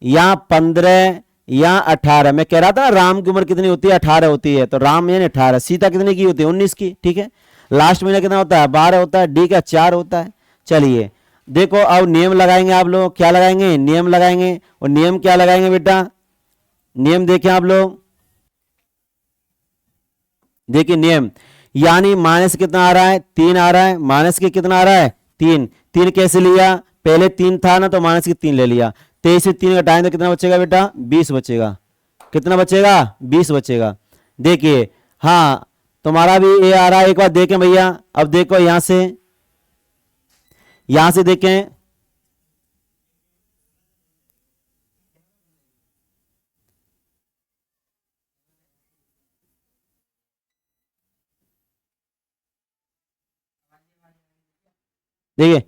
यहां 15, यहां 18। मैं कह रहा था राम की उम्र कितनी होती है, 18 होती है, तो राम यानी 18, सीता कितनी की होती है, 19 की। ठीक है, लास्ट महीना कितना होता है, 12 होता है, डी का 4 होता है। चलिए देखो, अब नियम लगाएंगे आप लोग, क्या लगाएंगे, नियम लगाएंगे। और नियम क्या लगाएंगे बेटा, नियम देखें आप लोग, देखिए नियम, यानी माइनस कितना आ रहा है, तीन आ रहा है, माइनस के कितना आ रहा है, तीन। तीन कैसे लिया, पहले तीन था ना, तो माइनस की तीन ले लिया, 23 से तीन घटाएं तो कितना बचेगा बेटा, 20 बचेगा। कितना बचेगा, 20 बचेगा। देखिए हाँ, तुम्हारा भी ये आ रहा है, एक बार देखें भैया। अब देखो यहां से देखें, देखिए